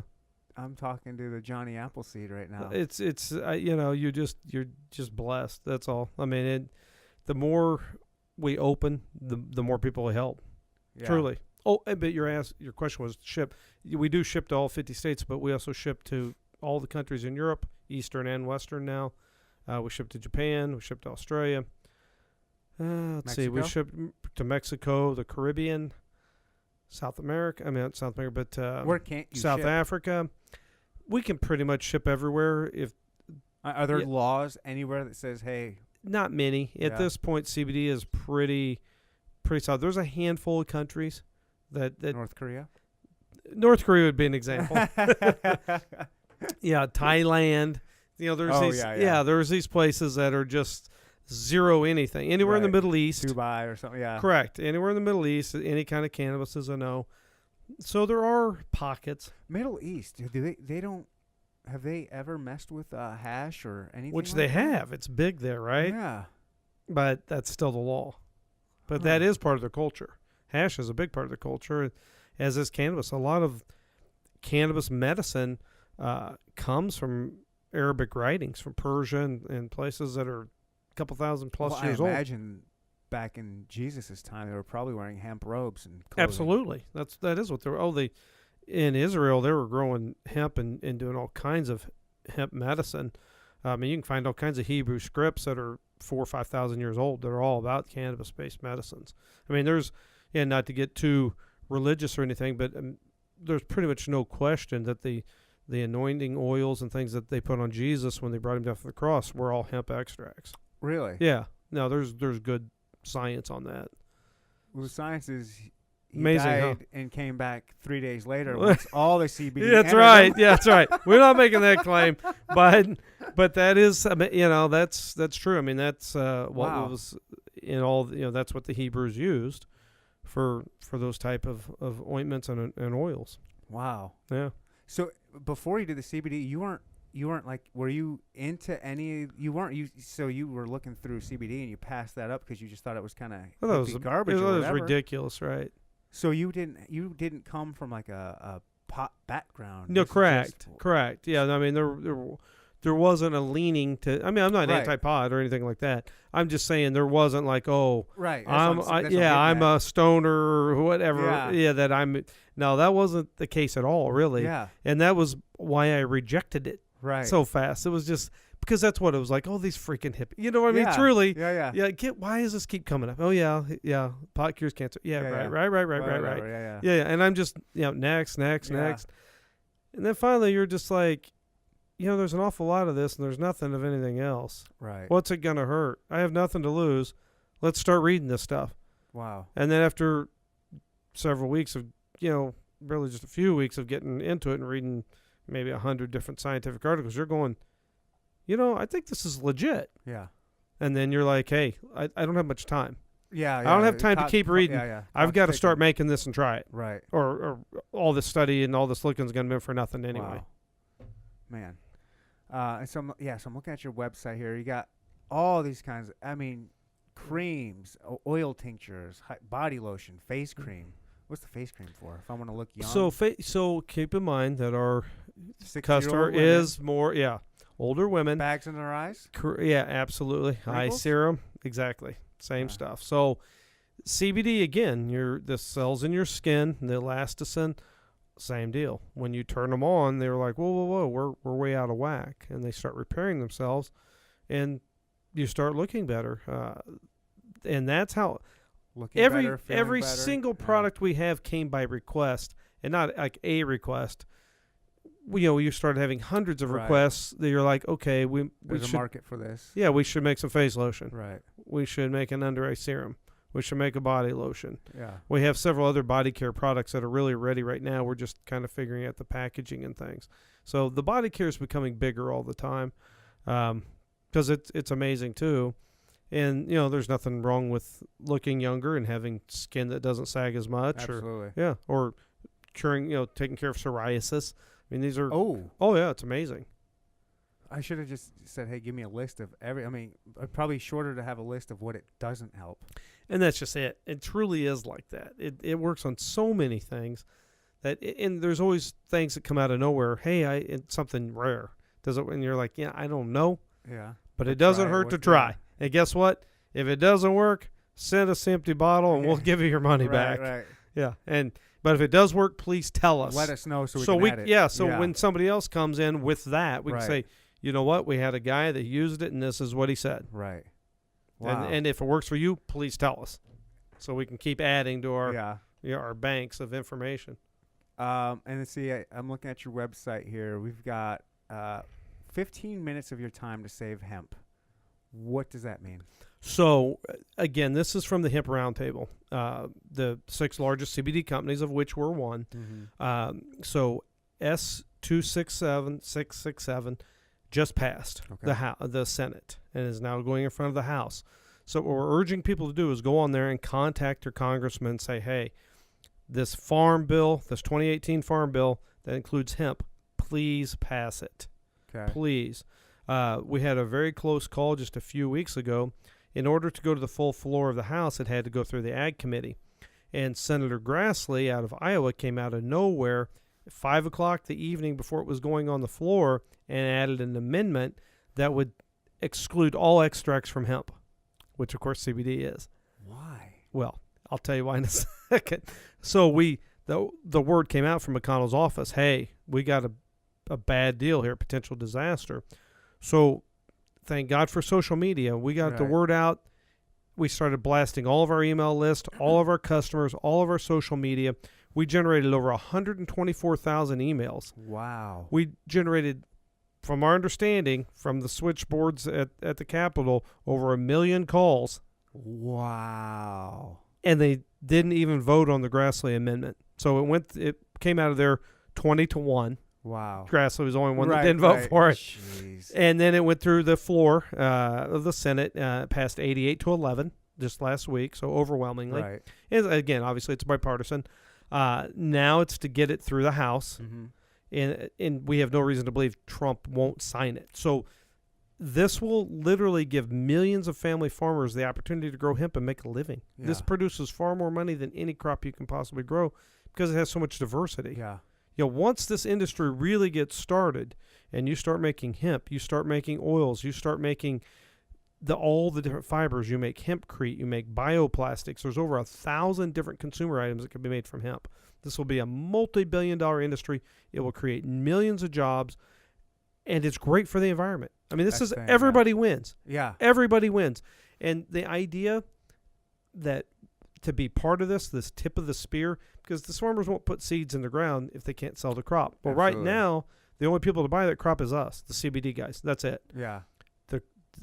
I'm talking to the Johnny Appleseed right now. It's you're just blessed. That's all. I mean, the more we open, the more people we help. Yeah. Truly. Oh, but your question was ship. We do ship to all 50 states, but we also ship to all the countries in Europe, Eastern and Western now. We ship to Japan. We ship to Australia. Let's see. We ship to Mexico, the Caribbean, South America. I mean, not South America, but where can't you South ship? Africa. We can pretty much ship everywhere. If are there laws anywhere that says, hey? Not many. At this point, CBD is pretty solid. There's a handful of countries that North Korea? North Korea would be an example. Yeah, Thailand. There's there's these places that are just zero anything. Anywhere in the Middle East. Dubai or something, yeah. Correct. Anywhere in the Middle East, any kind of cannabis is a no. So there are pockets. Middle East, have they ever messed with hash or anything? Which like they that? have. It's big there, right? Yeah. But that's still the law. But that is part of their culture. Hash is a big part of their culture, as is cannabis. A lot of cannabis medicine comes from Arabic writings, from Persia and places that are a couple thousand plus years old. I imagine back in Jesus' time, they were probably wearing hemp robes and clothing. Absolutely. That is what they were. In Israel, they were growing hemp and doing all kinds of hemp medicine. I mean, you can find all kinds of Hebrew scripts that are 4,000 or 5,000 years old that are all about cannabis-based medicines. I mean, there's, not to get too religious or anything, but there's pretty much no question that the anointing oils and things that they put on Jesus when they brought him down from the cross were all hemp extracts. Really? Yeah. No, there's good science on that. Well, the science is he amazing, died and came back 3 days later once all the CBD. Yeah, that's right. Yeah, that's right. We're not making that claim, but that is, that's true. I mean, that's what was in all. That's what the Hebrews used for those type of ointments and oils. Wow. Yeah. So before you did the CBD, you weren't like, were you into any? So you were looking through CBD and you passed that up because you just thought it was kind of garbage. It was ridiculous, right? So you didn't come from like a pot background. No, correct. Yeah, I mean there wasn't a leaning to. I mean, I'm not anti-pot or anything like that. I'm just saying there wasn't like, I'm a stoner or whatever. Yeah, that I'm. No, that wasn't the case at all, really. Yeah, and that was why I rejected it so fast. It was just because that's what it was like. Oh, these freaking hippies. You know what I mean? Truly. Yeah. Why does this keep coming up? Oh yeah. Pot cures cancer. Yeah. Right. Yeah. And I'm just next. And then finally you're just like, there's an awful lot of this and there's nothing of anything else. Right. What's it gonna hurt? I have nothing to lose. Let's start reading this stuff. Wow. And then after several weeks of really just a few weeks of getting into it and reading maybe 100 different scientific articles, you're going, I think this is legit. Yeah. And then you're like, hey, I don't have much time. Yeah. I don't have time to keep reading. Yeah. I've got to start making this and try it. Right. Or all this study and all this looking is going to be for nothing anyway. Wow. Man. So I'm looking at your website here. You got all these kinds of, creams, oil tinctures, body lotion, face cream. What's the face cream for? If I want to look young. So keep in mind that our 60-year-old customer women, is more, older women. bags in their eyes. Yeah, absolutely. Eye Wrinkles? serum, exactly. Same stuff. So CBD, again, the cells in your skin, the elasticin, same deal. When you turn them on, they're like, whoa, we're way out of whack. And they start repairing themselves, and you start looking better. And that's how Looking every better, feeling better. single product we have came by request, and not like a request. You started having hundreds of requests that you're like, okay, we There's should a market for this. Yeah, we should make some face lotion. Right. We should make an under eye serum. We should make a body lotion. Yeah. We have several other body care products that are really ready right now. We're just kind of figuring out the packaging and things. So the body care is becoming bigger all the time, because it's amazing too. And there's nothing wrong with looking younger and having skin that doesn't sag as much. Absolutely. Or curing, taking care of psoriasis. I mean, these are. Oh Yeah, it's amazing. I should have just said, hey, give me a list of probably shorter to have a list of what it doesn't help. And that's just it. It truly is like that. It works on so many things and there's always things that come out of nowhere. Hey, it's something rare. Does it? And you're like, yeah, I don't know. Yeah. But it doesn't hurt to try. And guess what? If it doesn't work, send us an empty bottle and we'll give you your money back. Right. Yeah. But if it does work, please tell us. Let us know so we can add it. So when somebody else comes in with that, we can say, you know what? We had a guy that used it, and this is what he said. Right. Wow. And if it works for you, please tell us, so we can keep adding to our our banks of information. And see, I'm looking at your website here. We've got 15 minutes of your time to save hemp. What does that mean? So, again, this is from the Hemp Roundtable, the 6 largest CBD companies, of which we're one. Mm-hmm. So S267667 just passed the Senate and is now going in front of the House. So what we're urging people to do is go on there and contact their congressman and say, hey, this farm bill, this 2018 farm bill that includes hemp, please pass it. Okay. Please. We had a very close call just a few weeks ago. In order to go to the full floor of the House, it had to go through the Ag Committee. And Senator Grassley out of Iowa came out of nowhere at 5 o'clock the evening before it was going on the floor and added an amendment that would exclude all extracts from hemp, which, of course, CBD is. Why? Well, I'll tell you why in a second. So the word came out from McConnell's office, hey, we got a bad deal here, potential disaster. So thank God for social media. We got the word out. We started blasting all of our email list, all of our customers, all of our social media. We generated over 124,000 emails. Wow. We generated, from our understanding, from the switchboards at the Capitol, over 1 million calls. Wow. And they didn't even vote on the Grassley amendment. So it came out of there 20-1. Wow. Grassley was the only one that didn't vote for it. Jeez. And then it went through the floor of the Senate, passed 88-11 just last week, so overwhelmingly. Right. And again, obviously, it's bipartisan. Now it's to get it through the House, and we have no reason to believe Trump won't sign it. So this will literally give millions of family farmers the opportunity to grow hemp and make a living. Yeah. This produces far more money than any crop you can possibly grow because it has so much diversity. Yeah. Once this industry really gets started and you start making hemp, you start making oils, you start making all the different fibers, you make hempcrete, you make bioplastics. There's over 1,000 different consumer items that can be made from hemp. This will be a multi-billion-dollar industry. It will create millions of jobs, and it's great for the environment. I mean, everybody wins. Yeah. Everybody wins. And the idea that to be part of this tip of the spear, because the farmers won't put seeds in the ground if they can't sell the crop. Well, right now, the only people to buy that crop is us, the CBD guys. That's it. Yeah.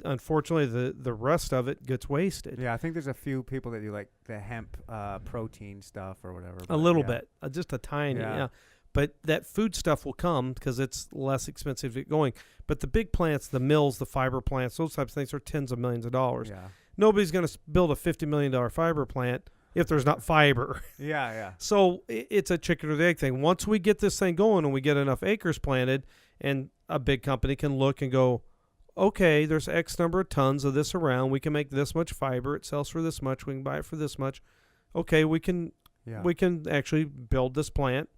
Unfortunately, the rest of it gets wasted. Yeah, I think there's a few people that do like the hemp protein stuff or whatever. A little bit, just a tiny. Yeah. But that food stuff will come because it's less expensive to get going. But the big plants, the mills, the fiber plants, those types of things are tens of millions of dollars. Yeah. Nobody's going to build a $50 million fiber plant if there's not fiber. Yeah. So it's a chicken or the egg thing. Once we get this thing going and we get enough acres planted, and a big company can look and go, okay, there's X number of tons of this around. We can make this much fiber. It sells for this much. We can buy it for this much. Okay, we can Yeah. We can actually build this plant,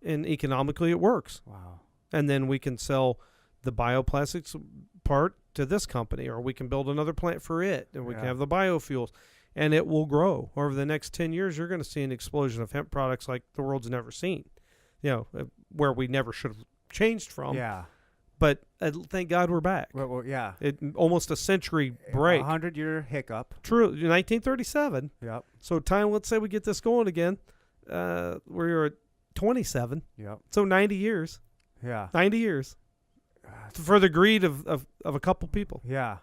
and economically it works. Wow. And then we can sell the bioplastics part to this company, or we can build another plant for it, and we can have the biofuels, and it will grow. Over the next 10 years, you're going to see an explosion of hemp products like the world's never seen, where we never should have changed from. Yeah. But thank God we're back. Well, yeah. Almost a century break. 100-year hiccup. True. 1937. Yep. So let's say we get this going again. We're at 27. Yep. So 90 years. Yeah. 90 years. For the greed of a couple people. Yeah.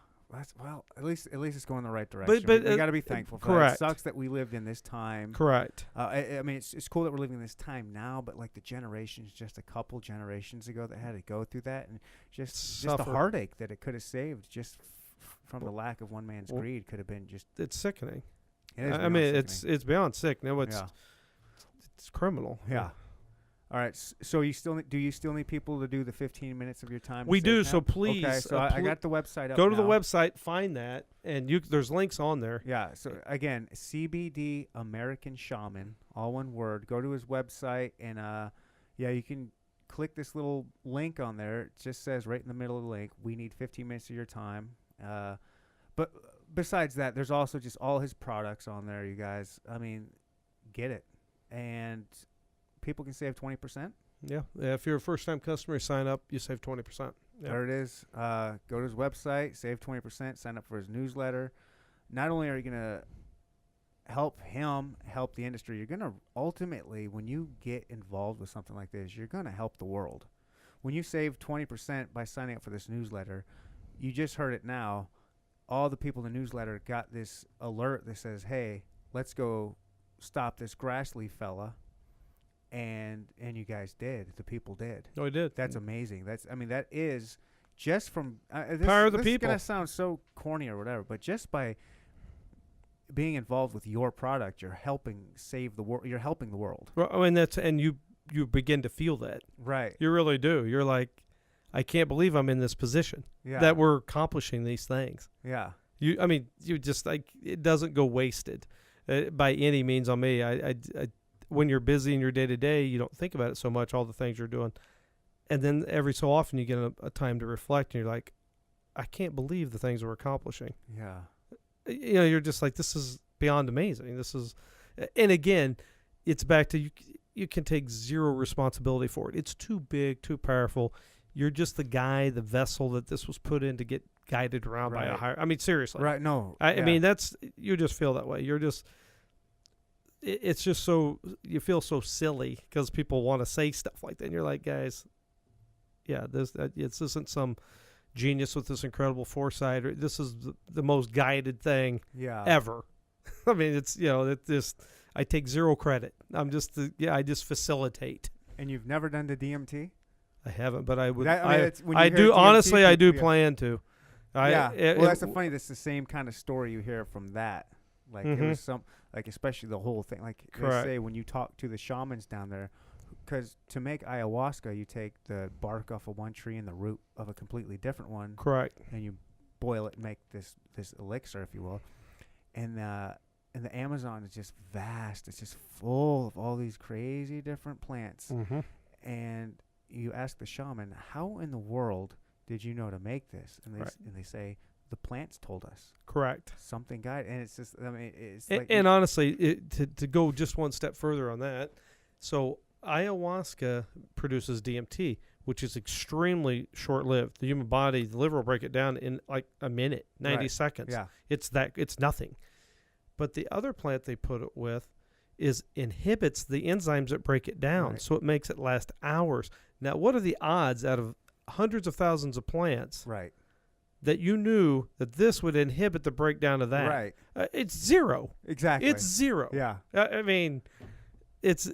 Well, at least it's going the right direction. But we got to be thankful for correct. that. It sucks that we lived in this time. Correct. I mean, it's cool that we're living in this time now, but like the generations, just a couple generations ago that had to go through that, and just the heartache that it could have saved just from the lack of one man's greed could have been just. It's sickening. It is I mean, sickening. it's beyond sick. No, it's criminal. Yeah. All right. So do you still need people to do the 15 minutes of your time? We do. So please. Okay. So I got the website up. Go to now. the website, find that, and there's links on there. Yeah. So again, CBD American Shaman, all one word. Go to his website, and you can click this little link on there. It just says right in the middle of the link, we need 15 minutes of your time. But besides that, there's also just all his products on there, you guys. I mean, get it. And people can save 20%. Yeah. If you're a first-time customer, sign up, you save 20%. Yeah. There it is. Go to his website, save 20%, sign up for his newsletter. Not only are you going to help him help the industry, you're going to ultimately, when you get involved with something like this, you're going to help the world. When you save 20% by signing up for this newsletter, you just heard it now, all the people in the newsletter got this alert that says, hey, let's go stop this grass leaf fella. And you guys did. The people did. Oh, we did. That's amazing. That is just from power of the people. This is gonna sound so corny or whatever, but just by being involved with your product, you're helping save the world. You're helping the world. Well, and you begin to feel that. Right. You really do. You're like, I can't believe I'm in this position. Yeah. That we're accomplishing these things. Yeah. You just like, it doesn't go wasted by any means on me. I when you're busy in your day-to-day, you don't think about it so much, all the things you're doing. And then every so often you get a time to reflect, and you're like, I can't believe the things we're accomplishing. Yeah. You're just like, this is beyond amazing. And again, it's back to you can take zero responsibility for it. It's too big, too powerful. You're just the guy, the vessel that this was put in to get guided around by a higher. I mean, seriously. Right. No. I mean, you just feel that way. You're just, it's just so, you feel so silly because people want to say stuff like that. And you're like, guys, this isn't some genius with this incredible foresight, or this is the most guided thing ever. I mean, it's, I take zero credit. I'm just, I just facilitate. And you've never done the DMT? I haven't, but I would. I do, DMT, honestly, I do plan to. That's the same kind of story you hear from that. Like it was especially the whole thing. Like they say when you talk to the shamans down there, because to make ayahuasca, you take the bark off of one tree and the root of a completely different one. Correct. And you boil it and make this elixir, if you will. And the Amazon is just vast. It's just full of all these crazy different plants. Mm-hmm. And you ask the shaman, how in the world did you know to make this? And they say, the plants told us. Correct. Something guided. And it's just, I mean, it's like... And honestly, to go just one step further on that, so ayahuasca produces DMT, which is extremely short-lived. The human body, the liver will break it down in like a minute, 90 seconds. Yeah. It's nothing. But the other plant they put it with inhibits the enzymes that break it down, so it makes it last hours. Now, what are the odds out of hundreds of thousands of plants that you knew that this would inhibit the breakdown of that? Right. It's zero. Exactly. It's zero. Yeah. I mean, it's,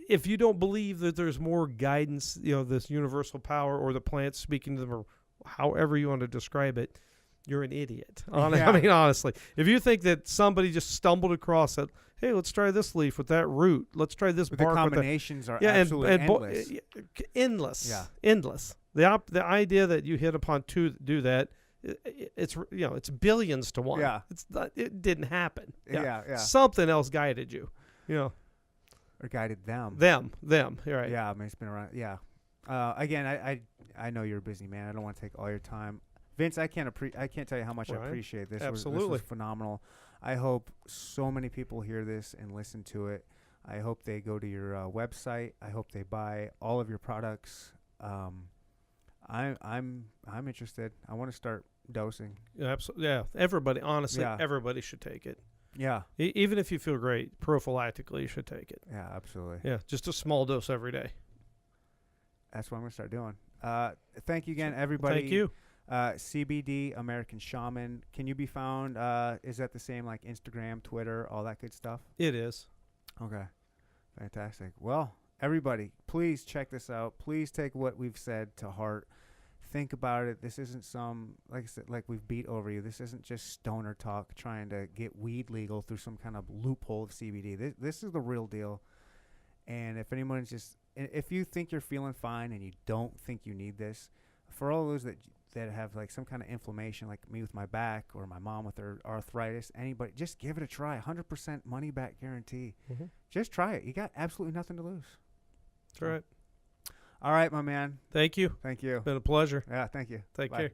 if you don't believe that there's more guidance, this universal power or the plants speaking to them or however you want to describe it, you're an idiot. I mean, honestly, if you think that somebody just stumbled across it, hey, let's try this leaf with that root. Let's try this bark. The combinations are absolutely endless. Endless. Yeah. Endless. The idea that you hit upon two that do that, it's billions to one. Yeah. It didn't happen. Yeah. Something else guided you. or guided them. Them. You're right. Yeah, I mean, it's been around. Yeah. Again, I know you're a busy man. I don't want to take all your time. Vince, I can't tell you how much I appreciate this. Absolutely. This was phenomenal. I hope so many people hear this and listen to it. I hope they go to your website. I hope they buy all of your products. I'm interested. I want to start dosing. Yeah, absolutely. Yeah, everybody. Honestly, everybody should take it. Yeah. Even if you feel great, prophylactically, you should take it. Yeah, absolutely. Yeah, just a small dose every day. That's what I'm gonna start doing. Thank you again, everybody. Thank you. CBD American Shaman. Can you be found? Is that the same like Instagram, Twitter, all that good stuff? It is. Okay. Fantastic. Well, everybody, please check this out. Please take what we've said to heart. Think about it. This isn't some, like I said, like we've beat over you. This isn't just stoner talk trying to get weed legal through some kind of loophole of CBD. This is the real deal. And if anyone's if you think you're feeling fine and you don't think you need this, for all those that have like some kind of inflammation, like me with my back or my mom with her arthritis, anybody, just give it a try. 100% money back guarantee. Mm-hmm. Just try it. You got absolutely nothing to lose. That's right. All right, my man. Thank you. Thank you. Been a pleasure. Yeah, thank you. Take Bye. care.